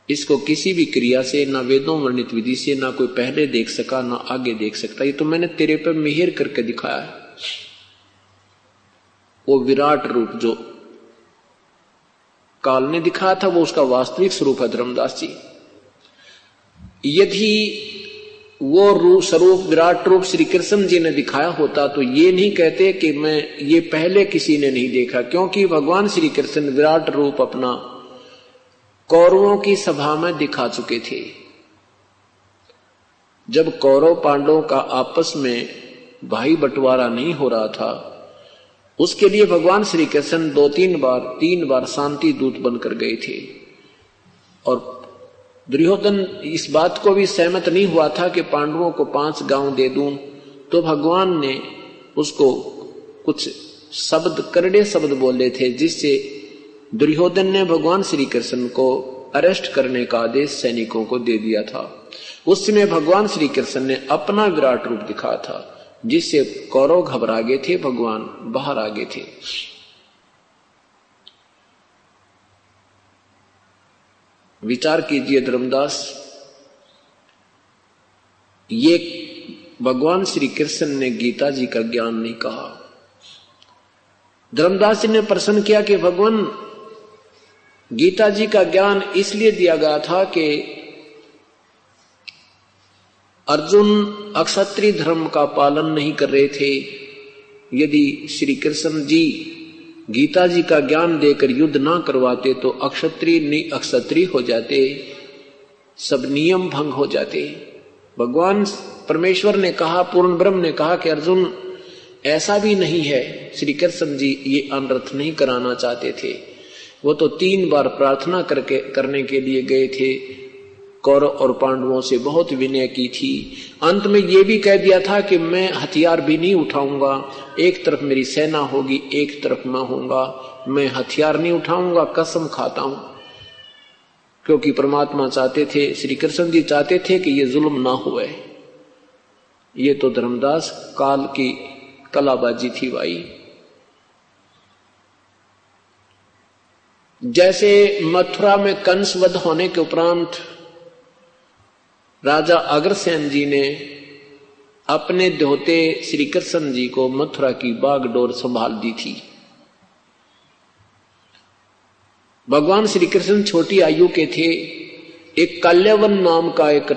इसको किसी भी क्रिया से, ना वेदों वर्णित विधि से, ना कोई पहले देख सका ना आगे देख सकता। ये तो मैंने तेरे पे मिहिर करके दिखाया है। वो विराट रूप जो काल ने दिखाया था वो उसका वास्तविक स्वरूप है धर्मदास जी। यदि वो स्वरूप विराट रूप श्री कृष्ण जी ने दिखाया होता तो ये नहीं कहते कि मैं ये पहले किसी ने नहीं देखा, क्योंकि भगवान श्री कृष्ण विराट रूप अपना कौरवों की सभा में दिखा चुके थे। जब कौरव पांडवों का आपस में भाई बंटवारा नहीं हो रहा था, उसके लिए भगवान श्री कृष्ण 3 बार शांति दूत बनकर गए थे। और दुर्योधन इस बात को भी सहमत नहीं हुआ था कि पांडवों को 5 गांव दे दूं, तो भगवान ने उसको कुछ शब्द, करड़े शब्द बोले थे, जिससे दुर्योधन ने भगवान श्री कृष्ण को अरेस्ट करने का आदेश सैनिकों को दे दिया था। उस समय भगवान श्री कृष्ण ने अपना विराट रूप दिखाया था, जिससे कौरव घबरा गए थे, भगवान बाहर आ गए थे। विचार कीजिए धर्मदास, ये भगवान श्री कृष्ण ने गीता जी का ज्ञान नहीं कहा। धर्मदास जी ने प्रश्न किया कि भगवान, गीता जी का ज्ञान इसलिए दिया गया था कि अर्जुन अक्षत्रिय धर्म का पालन नहीं कर रहे थे। यदि श्री कृष्ण जी गीता जी का ज्ञान देकर युद्ध ना करवाते तो अक्षत्रिय हो जाते, सब नियम भंग हो जाते। भगवान परमेश्वर ने कहा, पूर्ण ब्रह्म ने कहा कि अर्जुन ऐसा भी नहीं है। श्री कृष्ण जी ये अनर्थ नहीं कराना चाहते थे। वो तो 3 बार प्रार्थना करने के लिए गए थे, कौरव और पांडवों से बहुत विनय की थी। अंत में ये भी कह दिया था कि मैं हथियार भी नहीं उठाऊंगा, एक तरफ मेरी सेना होगी, एक तरफ मैं होऊंगा, मैं हथियार नहीं उठाऊंगा, कसम खाता हूं। क्योंकि परमात्मा चाहते थे, श्री कृष्ण जी चाहते थे कि ये जुल्म ना हुए। ये तो धर्मदास काल की कलाबाजी थी भाई। जैसे मथुरा में कंस वध होने के उपरांत राजा अग्रसेन जी ने अपने दोहते श्री कृष्ण जी को मथुरा की बागडोर संभाल दी थी। भगवान श्री कृष्ण छोटी आयु के थे। एक काल्यवन नाम का एक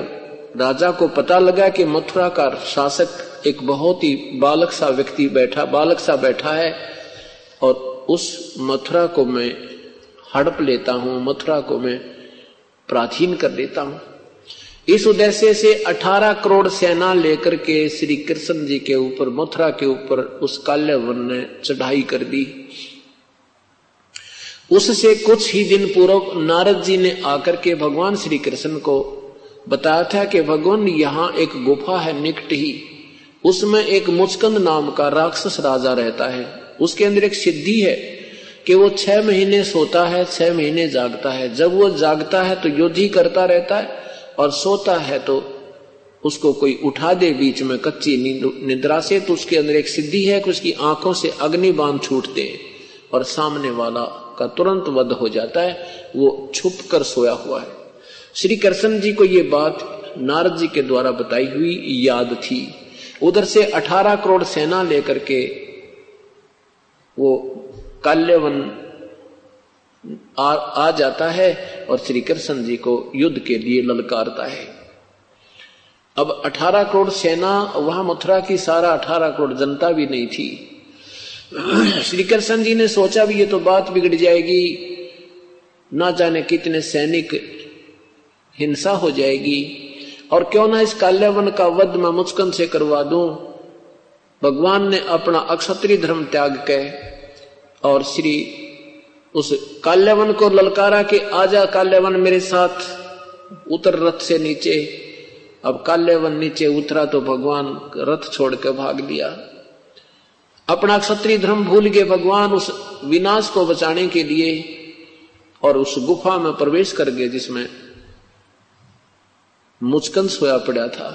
राजा को पता लगा कि मथुरा का शासक एक बहुत ही बालक सा बैठा है और उस मथुरा को मैं हड़प लेता हूं, मथुरा को मैं प्राचीन कर देता हूं। इस उद्देश्य से 18 करोड़ सेना लेकर के श्री कृष्ण जी के ऊपर, मथुरा के ऊपर उस काल्यवन ने चढ़ाई कर दी। उससे कुछ ही दिन पूर्व नारद जी ने आकर के भगवान श्री कृष्ण को बताया था कि भगवान यहाँ एक गुफा है निकट ही, उसमें एक मुचकंद नाम का राक्षस राजा रहता है। उसके अंदर एक सिद्धि है कि वो 6 महीने सोता है, 6 महीने जागता है। जब वो जागता है तो युद्ध ही करता रहता है और सोता है तो उसको कोई उठा दे बीच में कच्ची निद्रा से, तो उसके अंदर एक सिद्धि है कि उसकी आंखों से अग्नि बाण छूटते हैं और सामने वाला का तुरंत वध हो जाता है। वो छुप कर सोया हुआ है। श्री कृष्ण जी को ये बात नारद जी के द्वारा बताई हुई याद थी। उधर से 18 करोड़ सेना लेकर के वो काल्यवन आ जाता है और श्री कृष्ण जी को युद्ध के लिए ललकारता है। अब 18 करोड़ सेना, वहां मथुरा की सारा 18 करोड़ जनता भी नहीं थी। श्री कृष्ण जी ने सोचा भी ये तो बात बिगड़ जाएगी, ना जाने कितने सैनिक, हिंसा हो जाएगी, और क्यों ना इस काल्यवन का वध मैं मुचकंद से करवा दूं। भगवान ने अपना अक्षत्रिय धर्म त्याग के और श्री उस काल्यवन को ललकारा कि आजा काल्यवन मेरे साथ, उतर रथ से नीचे। अब काल्यवन नीचे उतरा तो भगवान रथ छोड़ के भाग लिया। अपना क्षत्रिय धर्म भूल गए भगवान उस विनाश को बचाने के लिए, और उस गुफा में प्रवेश कर गए जिसमें मुचकंद सोया पड़ा था।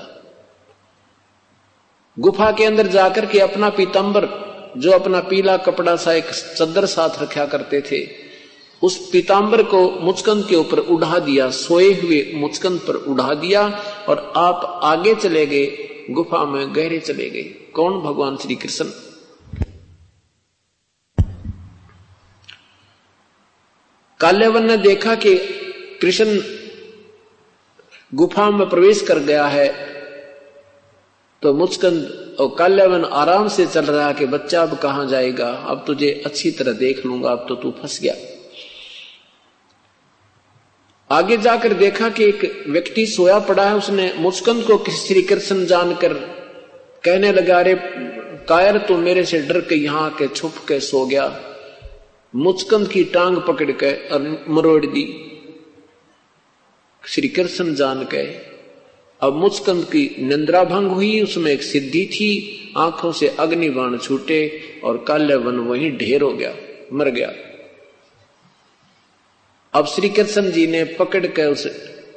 गुफा के अंदर जाकर के अपना पीतांबर, जो अपना पीला कपड़ा सा एक चद्दर साथ रखा करते थे, उस पीतांबर को मुचकंद के ऊपर उड़ा दिया, सोए हुए मुचकंद पर उड़ा दिया, और आप आगे चले गए, गुफा में गहरे चले गए। कौन? भगवान श्री कृष्ण। काल्यवन ने देखा कि कृष्ण गुफा में प्रवेश कर गया है, तो मुचकंद और काल्यवन आराम से चल रहा कि बच्चा अब कहां जाएगा, अब तुझे अच्छी तरह देख लूंगा, अब तो तू फंस गया। आगे जाकर देखा कि एक व्यक्ति सोया पड़ा है। उसने मुचकंद को श्री कृष्ण जानकर कहने लगा, अरे कायर, तू मेरे से डर के यहां के छुप के सो गया। मुचकंद की टांग पकड़ के और मरोड़ दी श्री कृष्ण जान के। अब मुचकंद की निंद्रा भंग हुई, उसमें एक सिद्धि थी, आंखों से अग्निबाण छूटे और काल्यवन वहीं ढेर हो गया, मर गया। अब श्री कृष्ण जी ने पकड़ कर उस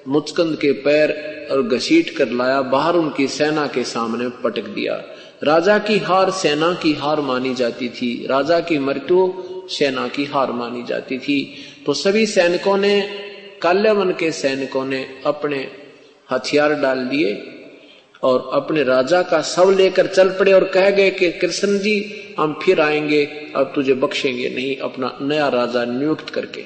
मुचकंद के पैर और घसीट कर लाया, बाहर उनकी सेना के सामने पटक दिया। राजा की हार सेना की हार मानी जाती थी, राजा की मृत्यु सेना की हार मानी जाती थी। तो सभी सैनिकों ने, काल्यवन के सैनिकों ने अपने हथियार डाल दिए और अपने राजा का शव लेकर चल पड़े और कह गए कि कृष्ण जी हम फिर आएंगे, अब तुझे बख्शेंगे नहीं, अपना नया राजा नियुक्त करके।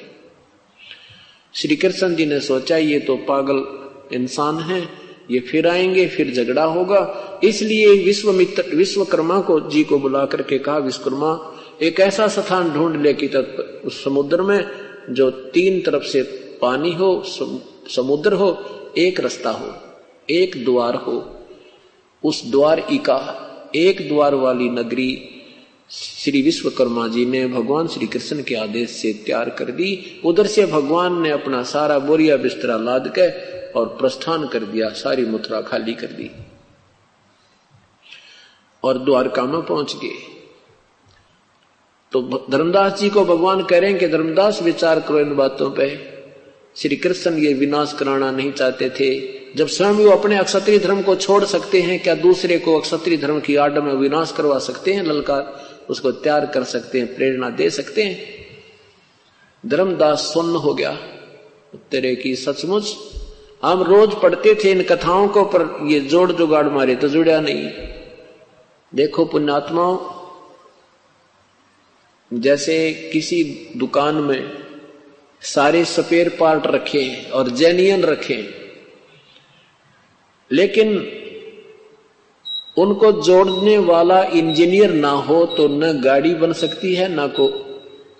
श्री कृष्ण जी ने सोचा ये तो पागल इंसान है, ये फिर आएंगे, फिर झगड़ा होगा, इसलिए विश्वकर्मा को जी को बुला करके कहा, विश्वकर्मा एक ऐसा स्थान ढूंढ ले कि उस समुद्र में जो 3 तरफ से पानी हो, समुद्र हो, एक रास्ता हो, एक द्वार हो, उस द्वार का एक द्वार वाली नगरी श्री विश्वकर्मा जी ने भगवान श्री कृष्ण के आदेश से तैयार कर दी। उधर से भगवान ने अपना सारा बोरिया बिस्तरा लाद के और प्रस्थान कर दिया, सारी मथुरा खाली कर दी और द्वारका में पहुंच गए। तो धर्मदास जी को भगवान कह रहे हैं कि धर्मदास विचार करो इन बातों पे। श्री कृष्ण ये विनाश कराना नहीं चाहते थे। जब स्वयं वो अपने अक्षत्रिय धर्म को छोड़ सकते हैं, क्या दूसरे को अक्षत्रिय धर्म की आड़ में विनाश करवा सकते हैं? ललकार उसको तैयार कर सकते हैं, प्रेरणा दे सकते हैं। धर्मदास सुन्न हो गया, तेरे की सचमुच हम रोज पढ़ते थे इन कथाओं को, पर ये जोड़ जुगाड़ मारे तो जुड़ा नहीं। देखो पुण्यात्माओं, जैसे किसी दुकान में सारे स्पेयर पार्ट रखे और जेन्युइन रखे, लेकिन उनको जोड़ने वाला इंजीनियर ना हो तो न गाड़ी बन सकती है, ना को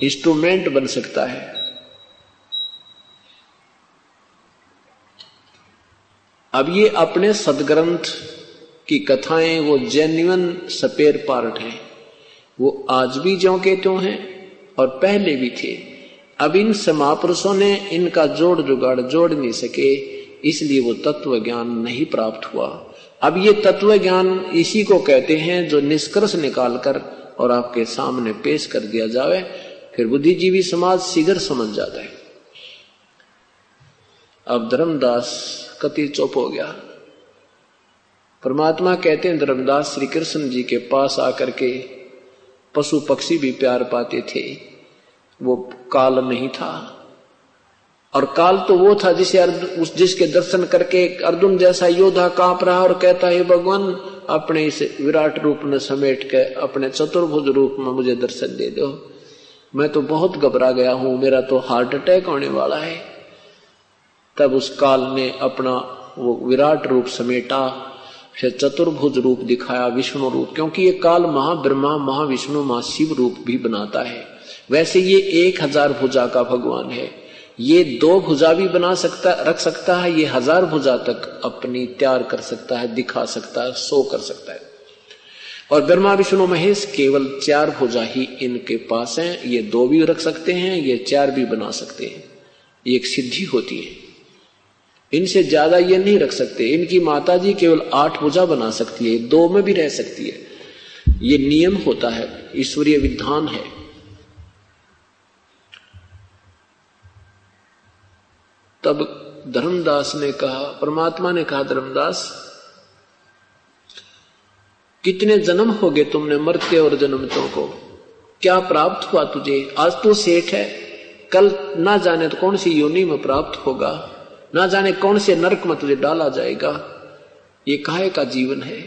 इंस्ट्रूमेंट बन सकता है। अब ये अपने सदग्रंथ की कथाएं वो जेन्युइन स्पेयर पार्ट हैं, वो आज भी ज्यों के त्यों हैं और पहले भी थे। अब इन महापुरुषों ने इनका जोड़ जुगाड़ जोड़ नहीं सके, इसलिए वो तत्व ज्ञान नहीं प्राप्त हुआ। अब ये तत्व ज्ञान इसी को कहते हैं जो निष्कर्ष निकालकर और आपके सामने पेश कर दिया जावे, फिर बुद्धिजीवी समाज शीघ्र समझ जाता है। अब धर्मदास कति चुप हो गया। परमात्मा कहते हैं धर्मदास श्री कृष्ण जी के पास आकर के पशु पक्षी भी प्यार पाते थे, वो काल नहीं था। और काल तो वो था जिसके दर्शन करके अर्जुन जैसा योद्धा कांप रहा और कहता है भगवान अपने इस विराट रूप में समेट के अपने चतुर्भुज रूप में मुझे दर्शन दे दो, मैं तो बहुत घबरा गया हूं, मेरा तो हार्ट अटैक होने वाला है। तब उस काल ने अपना वो विराट रूप समेटा, फिर चतुर्भुज रूप दिखाया, विष्णु रूप, क्योंकि ये काल महाब्रह्मा महाविष्णु महाशिव रूप भी बनाता है। वैसे ये 1000 भुजा का भगवान है, ये 2 भुजा भी बना सकता रख सकता है, ये 1000 भुजा तक अपनी तैयार कर सकता है, दिखा सकता है, शो कर सकता है। और ब्रह्मा विष्णु महेश केवल 4 भुजा ही इनके पास हैं, ये 2 भी रख सकते हैं, ये 4 भी बना सकते हैं, ये एक सिद्धि होती है। इनसे ज्यादा ये नहीं रख सकते। इनकी माता जी केवल 8 भुजा बना सकती है, 2 में भी रह सकती है, ये नियम होता है, ईश्वरीय विधान है। तब धर्मदास ने कहा, परमात्मा ने कहा, धर्मदास कितने जन्म हो गए तुमने मरते और जन्मतों को, क्या प्राप्त हुआ तुझे? आज तू सेठ है, कल ना जाने तो कौन सी योनि में प्राप्त होगा, ना जाने कौन से नरक में तुझे डाला जाएगा, ये काहे का जीवन है?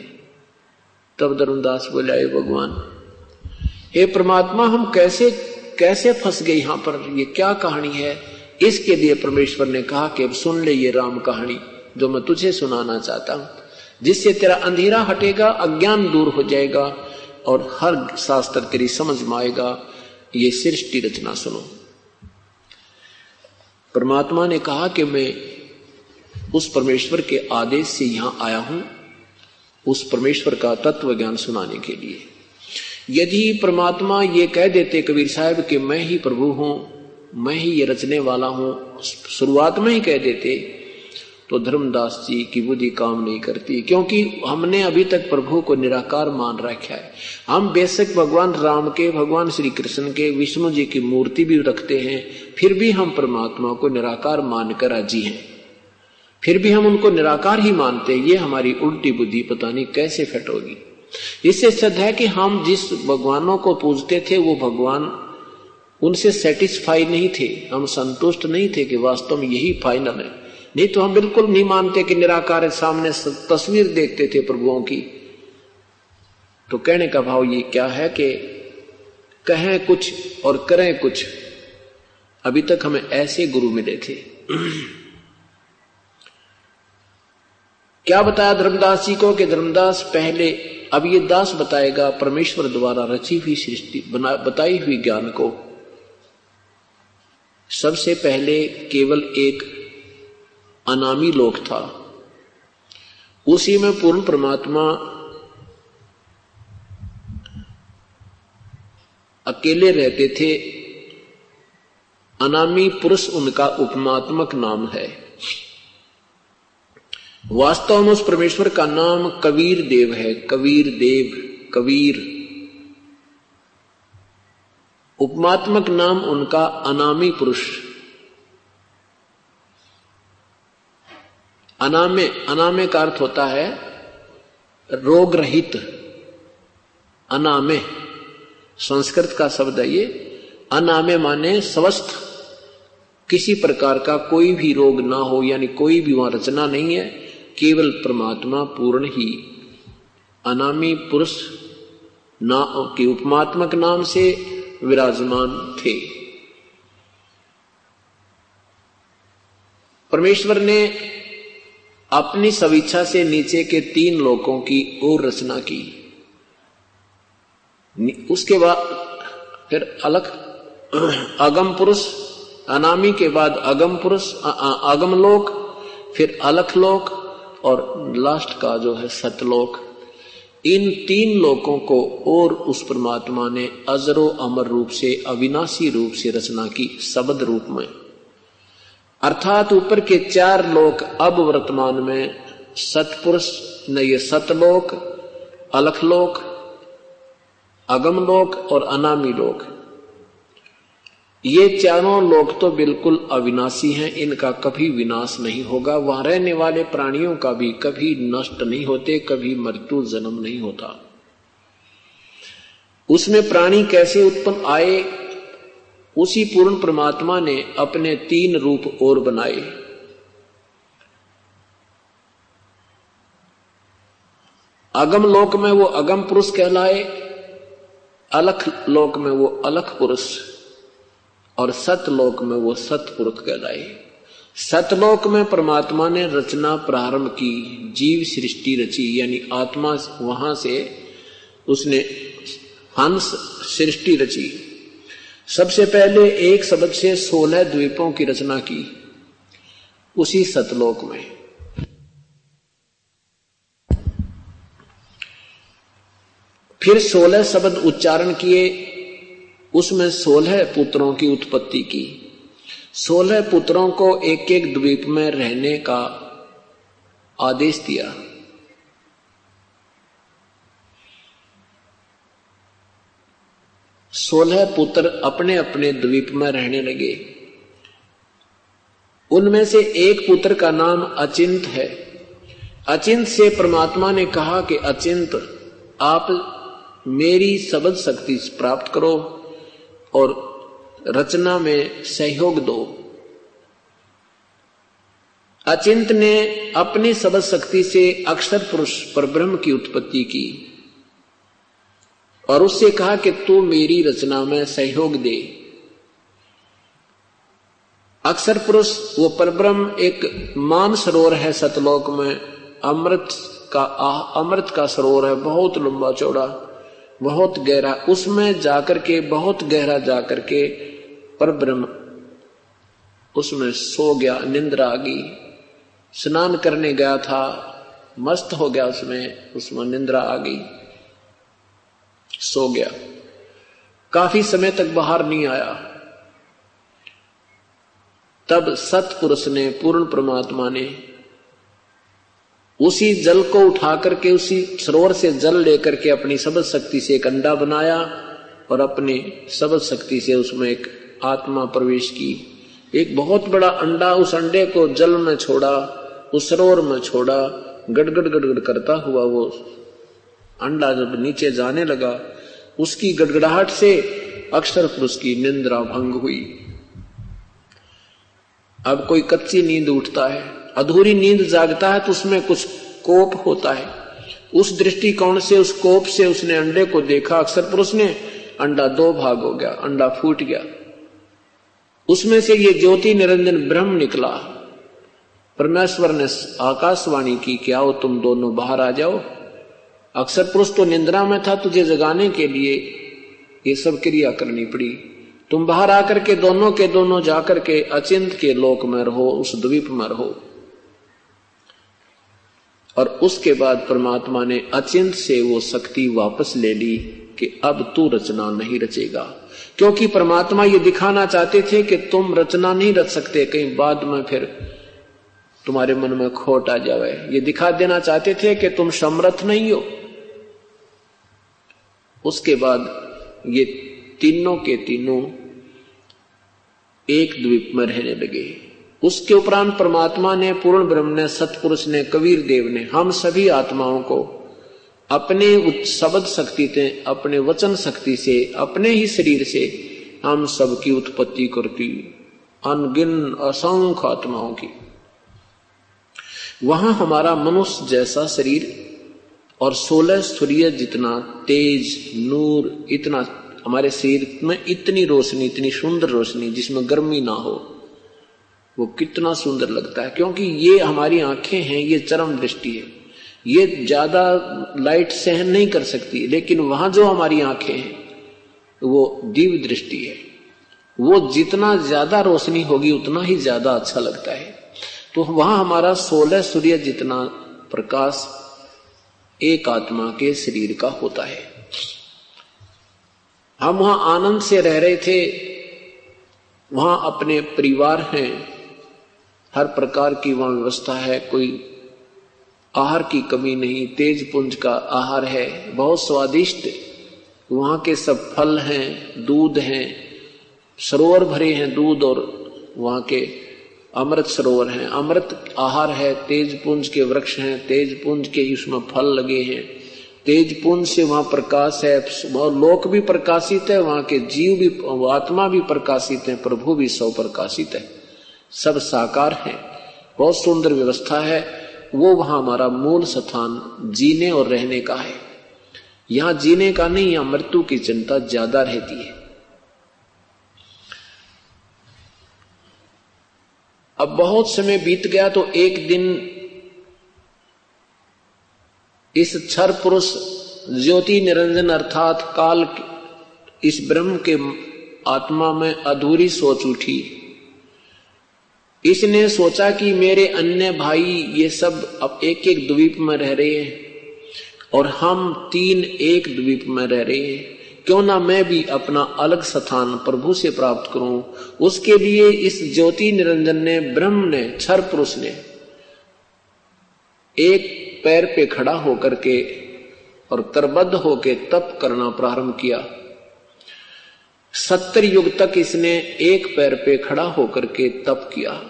तब धर्मदास बोला, हे भगवान, हे परमात्मा, हम कैसे फंस गए यहां पर, ये क्या कहानी है? इसके लिए परमेश्वर ने कहा कि अब सुन ले ये राम कहानी जो मैं तुझे सुनाना चाहता हूं, जिससे तेरा अंधेरा हटेगा, अज्ञान दूर हो जाएगा और हर शास्त्र तेरी समझ में आएगा। ये सृष्टि रचना सुनो। परमात्मा ने कहा कि मैं उस परमेश्वर के आदेश से यहां आया हूं, उस परमेश्वर का तत्व ज्ञान सुनाने के लिए। यदि परमात्मा ये कह देते कबीर साहब कि मैं ही प्रभु हूं, मैं ही ये रचने वाला हूं, शुरुआत में ही कह देते, तो धर्मदास जी की बुद्धि काम नहीं करती, क्योंकि हमने अभी तक प्रभु को निराकार मान रखा है। हम बेशक भगवान राम के, भगवान श्री कृष्ण के, विष्णु जी की मूर्ति भी रखते हैं, फिर भी हम परमात्मा को निराकार मानकर राजी हैं, फिर भी हम उनको निराकार ही मानते। ये हमारी उल्टी बुद्धि पता नहीं कैसे फिट होगी। इससे सिद्ध है कि हम जिस भगवानों को पूजते थे वो भगवान उनसे सेटिस्फाई नहीं थे, हम संतुष्ट नहीं थे कि वास्तव में यही फाइनल है। नहीं तो हम बिल्कुल नहीं मानते कि निराकार है, सामने तस्वीर देखते थे प्रभुओं की। तो कहने का भाव ये क्या है कि कहें कुछ और करें कुछ। अभी तक हमें ऐसे गुरु मिले थे क्या बताया धर्मदास जी को कि धर्मदास पहले, अब ये दास बताएगा परमेश्वर द्वारा रची हुई सृष्टि, बताई हुई ज्ञान को। सबसे पहले केवल एक अनामी लोक था, उसी में पूर्ण परमात्मा अकेले रहते थे। अनामी पुरुष उनका उपमात्मक नाम है। वास्तव में उस परमेश्वर का नाम कबीर देव है। कबीर देव, कबीर, उपमात्मक नाम उनका अनामी पुरुष। अनामे, अनामे का अर्थ होता है रोग रहित। अनामे संस्कृत का शब्द है ये। अनामे माने स्वस्थ, किसी प्रकार का कोई भी रोग ना हो, यानी कोई भी वहां रचना नहीं है, केवल परमात्मा पूर्ण ही। अनामी पुरुष ना के उपमात्मक नाम से विराजमान थे। परमेश्वर ने अपनी स्वेच्छा से नीचे के 3 लोकों की और रचना की। उसके बाद फिर अलग अगम पुरुष, अनामी के बाद अगम पुरुष, अगम लोक, फिर अलख लोक और लास्ट का जो है सतलोक। इन 3 लोकों को और उस परमात्मा ने अजरो अमर रूप से, अविनाशी रूप से रचना की, शब्द रूप में। अर्थात ऊपर के 4 लोक अब वर्तमान में सतपुरुष न, ये सतलोक, अलखलोक, अगमलोक और अनामी लोक, ये चारों लोक तो बिल्कुल अविनाशी हैं। इनका कभी विनाश नहीं होगा। वहां रहने वाले प्राणियों का भी कभी नष्ट नहीं होते, कभी मृत्यु जन्म नहीं होता। उसमें प्राणी कैसे उत्पन्न आए, उसी पूर्ण परमात्मा ने अपने 3 रूप और बनाए। अगम लोक में वो अगम पुरुष कहलाए, अलख लोक में वो अलख पुरुष, और सतलोक में वो सतपुरुष कहलाए। सतलोक में परमात्मा ने रचना प्रारंभ की, जीव सृष्टि रची, यानी आत्मा, वहां से उसने हंस सृष्टि रची। सबसे पहले एक शब्द से 16 द्वीपों की रचना की उसी सतलोक में। फिर 16 शब्द उच्चारण किए, उसमें 16 पुत्रों की उत्पत्ति की। 16 पुत्रों को एक एक द्वीप में रहने का आदेश दिया। सोलह पुत्र अपने अपने द्वीप में रहने लगे। उनमें से एक पुत्र का नाम अचिंत है। अचिंत से परमात्मा ने कहा कि अचिंत, आप मेरी शब्द शक्ति प्राप्त करो और रचना में सहयोग दो। अचिंत ने अपनी शब्द शक्ति से अक्षर पुरुष परब्रह्म की उत्पत्ति की और उससे कहा कि तू मेरी रचना में सहयोग दे। अक्षर पुरुष वो परब्रह्म एक मान सरोवर है सतलोक में, अमृत का सरोवर है, बहुत लंबा चौड़ा, बहुत गहरा। उसमें जाकर के, बहुत गहरा जाकर के परब्रह्म उसमें सो गया, निंद्रा आ गई। स्नान करने गया था, मस्त हो गया, उसमें निंद्रा आ गई, सो गया। काफी समय तक बाहर नहीं आया। तब सतपुरुष ने, पूर्ण परमात्मा ने उसी जल को उठा करके, उसी सरोवर से जल लेकर के अपनी शब्द शक्ति से एक अंडा बनाया और अपने शब्द शक्ति से उसमें एक आत्मा प्रवेश की। एक बहुत बड़ा अंडा, उस अंडे को जल में छोड़ा, उस सरोवर में छोड़ा। गड़गड़ गड़गड़ करता हुआ वो अंडा जब नीचे जाने लगा, उसकी गड़गड़ाहट से अक्षर पुरुष की निंद्रा भंग हुई। अब कोई कच्ची नींद उठता है, अधूरी नींद जागता है, तो उसमें कुछ कोप होता है। उस दृष्टिकोण से, उस कोप से उसने अंडे को देखा। अक्षर पुरुष ने, अंडा दो भाग हो गया, अंडा फूट गया। उसमें से ये ज्योति निरंजन ब्रह्म निकला। परमेश्वर ने आकाशवाणी की, क्या हो तुम दोनों बाहर आ जाओ। अक्सर पुरुष तो निंद्रा में था, तुझे जगाने के लिए ये सब क्रिया करनी पड़ी। तुम बाहर आकर के दोनों जाकर के अचिंत के लोक में रहो, उस द्वीप में रहो। और उसके बाद परमात्मा ने अचिंत से वो शक्ति वापस ले ली कि अब तू रचना नहीं रचेगा, क्योंकि परमात्मा ये दिखाना चाहते थे कि तुम रचना नहीं रच सकते, कहीं बाद में फिर तुम्हारे मन में खोट आ जाए। ये दिखा देना चाहते थे कि तुम समर्थ नहीं हो। उसके बाद ये तीनों के तीनों एक द्वीप में रहने लगे। उसके उपरांत परमात्मा ने, पूर्ण ब्रह्म ने, सतपुरुष ने, कबीर देव ने हम सभी आत्माओं को अपने शब्द शक्ति से, अपने वचन शक्ति से, अपने ही शरीर से हम सबकी उत्पत्ति करती अनगिन असंख्य आत्माओं की। वहां हमारा मनुष्य जैसा शरीर और 16 सूर्य जितना तेज नूर, इतना हमारे शरीर में इतनी रोशनी, इतनी सुंदर रोशनी जिसमें गर्मी ना हो, वो कितना सुंदर लगता है। क्योंकि ये हमारी आंखें हैं, ये चरम दृष्टि है, ये ज्यादा लाइट सहन नहीं कर सकती, लेकिन वहां जो हमारी आंखें हैं वो दिव्य दृष्टि है। वो जितना ज्यादा रोशनी होगी उतना ही ज्यादा अच्छा लगता है। तो वहां हमारा 16 सूर्य जितना प्रकाश एक आत्मा के शरीर का होता है। हम वहां आनंद से रह रहे थे, वहां अपने परिवार हैं, हर प्रकार की वहां व्यवस्था है, कोई आहार की कमी नहीं, तेज पुंज का आहार है, बहुत स्वादिष्ट। वहां के सब फल हैं, दूध हैं, सरोवर भरे हैं दूध, और वहां के अमृत सरोवर हैं, अमृत आहार है, तेज पुंज के वृक्ष हैं, तेज पुंज के ही उसमें फल लगे हैं, तेज पुंज से वहां प्रकाश है, लोक भी प्रकाशित है, वहां के जीव भी, आत्मा भी प्रकाशित है, प्रभु भी सब प्रकाशित है, सब साकार है, बहुत सुंदर व्यवस्था है। वो वहां हमारा मूल स्थान जीने और रहने का है। यहां जीने का नहीं, यहां मृत्यु की चिंता ज्यादा रहती है। अब बहुत समय बीत गया तो एक दिन इस क्षर पुरुष ज्योति निरंजन अर्थात काल इस ब्रह्म के आत्मा में अधूरी सोच उठी। इसने सोचा कि मेरे अन्य भाई ये सब अब एक एक द्वीप में रह रहे हैं और हम तीन एक द्वीप में रह रहे हैं, क्यों ना मैं भी अपना अलग स्थान प्रभु से प्राप्त करूं। उसके लिए इस ज्योति निरंजन ने, ब्रह्म ने, क्षर पुरुष ने एक पैर पे खड़ा होकर के और करबद्ध होके तप करना प्रारंभ किया। 70 युग तक इसने एक पैर पे खड़ा होकर के तप किया।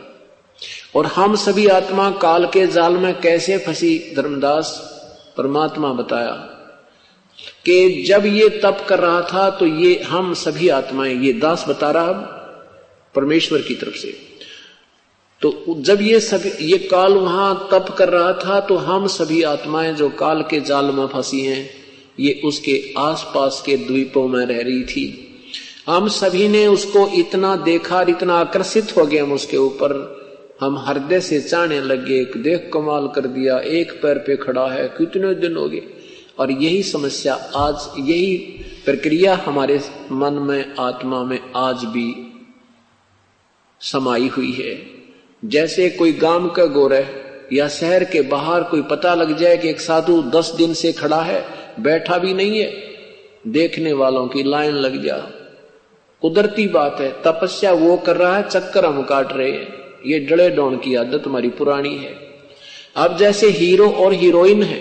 और हम सभी आत्मा काल के जाल में कैसे फंसी, धर्मदास परमात्मा बताया कि जब ये तप कर रहा था तो ये हम सभी आत्माएं, ये दास बता रहा परमेश्वर की तरफ से, तो जब ये काल वहां तप कर रहा था तो हम सभी आत्माएं जो काल के जाल में फंसी हैं, ये उसके आसपास के द्वीपों में रह रही थी। हम सभी ने उसको इतना देखा, इतना आकर्षित हो गए हम उसके ऊपर, हम हृदय से चाहने लगे, देख कमाल कर दिया, एक पैर पे खड़ा है, कितने दिन हो गए। और यही समस्या आज, यही प्रक्रिया हमारे मन में, आत्मा में आज भी समाई हुई है। जैसे कोई गांव का गोरह या शहर के बाहर कोई पता लग जाए कि एक साधु 10 दिन से खड़ा है, बैठा भी नहीं है, देखने वालों की लाइन लग जा। कुदरती बात है, तपस्या वो कर रहा है, चक्कर हम काट रहे हैं। ये डड़े डौन की आदत हमारी पुरानी है। अब जैसे हीरो और हीरोइन है,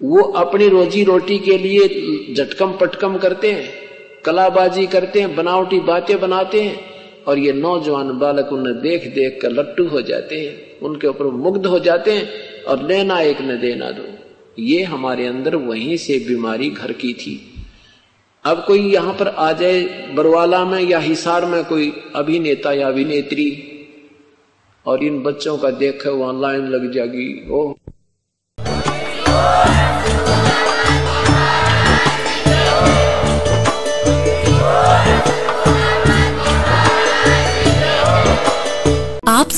वो अपनी रोजी रोटी के लिए झटकम पटकम करते हैं, कलाबाजी करते हैं, बनावटी बातें बनाते हैं, और ये नौजवान बालक उन्हें देख देख कर लट्टू हो जाते हैं, उनके ऊपर मुग्ध हो जाते हैं, और लेना एक न देना दो। ये हमारे अंदर वहीं से बीमारी घर की थी। अब कोई यहां पर आ जाए, बरवाला में या हिसार में कोई अभिनेता या अभिनेत्री, और इन बच्चों का देखे वहां लाइन लग जाएगी, ओह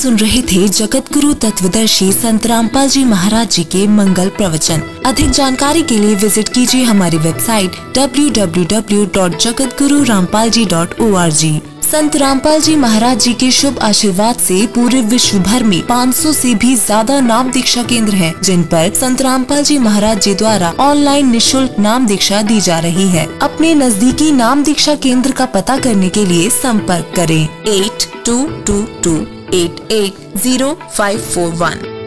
सुन रहे थे जगत गुरु तत्वदर्शी संत रामपाल जी महाराज जी के मंगल प्रवचन। अधिक जानकारी के लिए विजिट कीजिए हमारी वेबसाइट www.jagatgururampalji.org। संत रामपाल जी महाराज जी के शुभ आशीर्वाद से पूरे विश्व भर में 500 से भी ज्यादा नाम दीक्षा केंद्र हैं, जिन पर संत रामपाल जी महाराज जी द्वारा ऑनलाइन निशुल्क नाम दीक्षा दी जा रही है। अपने नजदीकी नाम दीक्षा केंद्र का पता करने के लिए संपर्क करें 8222880541।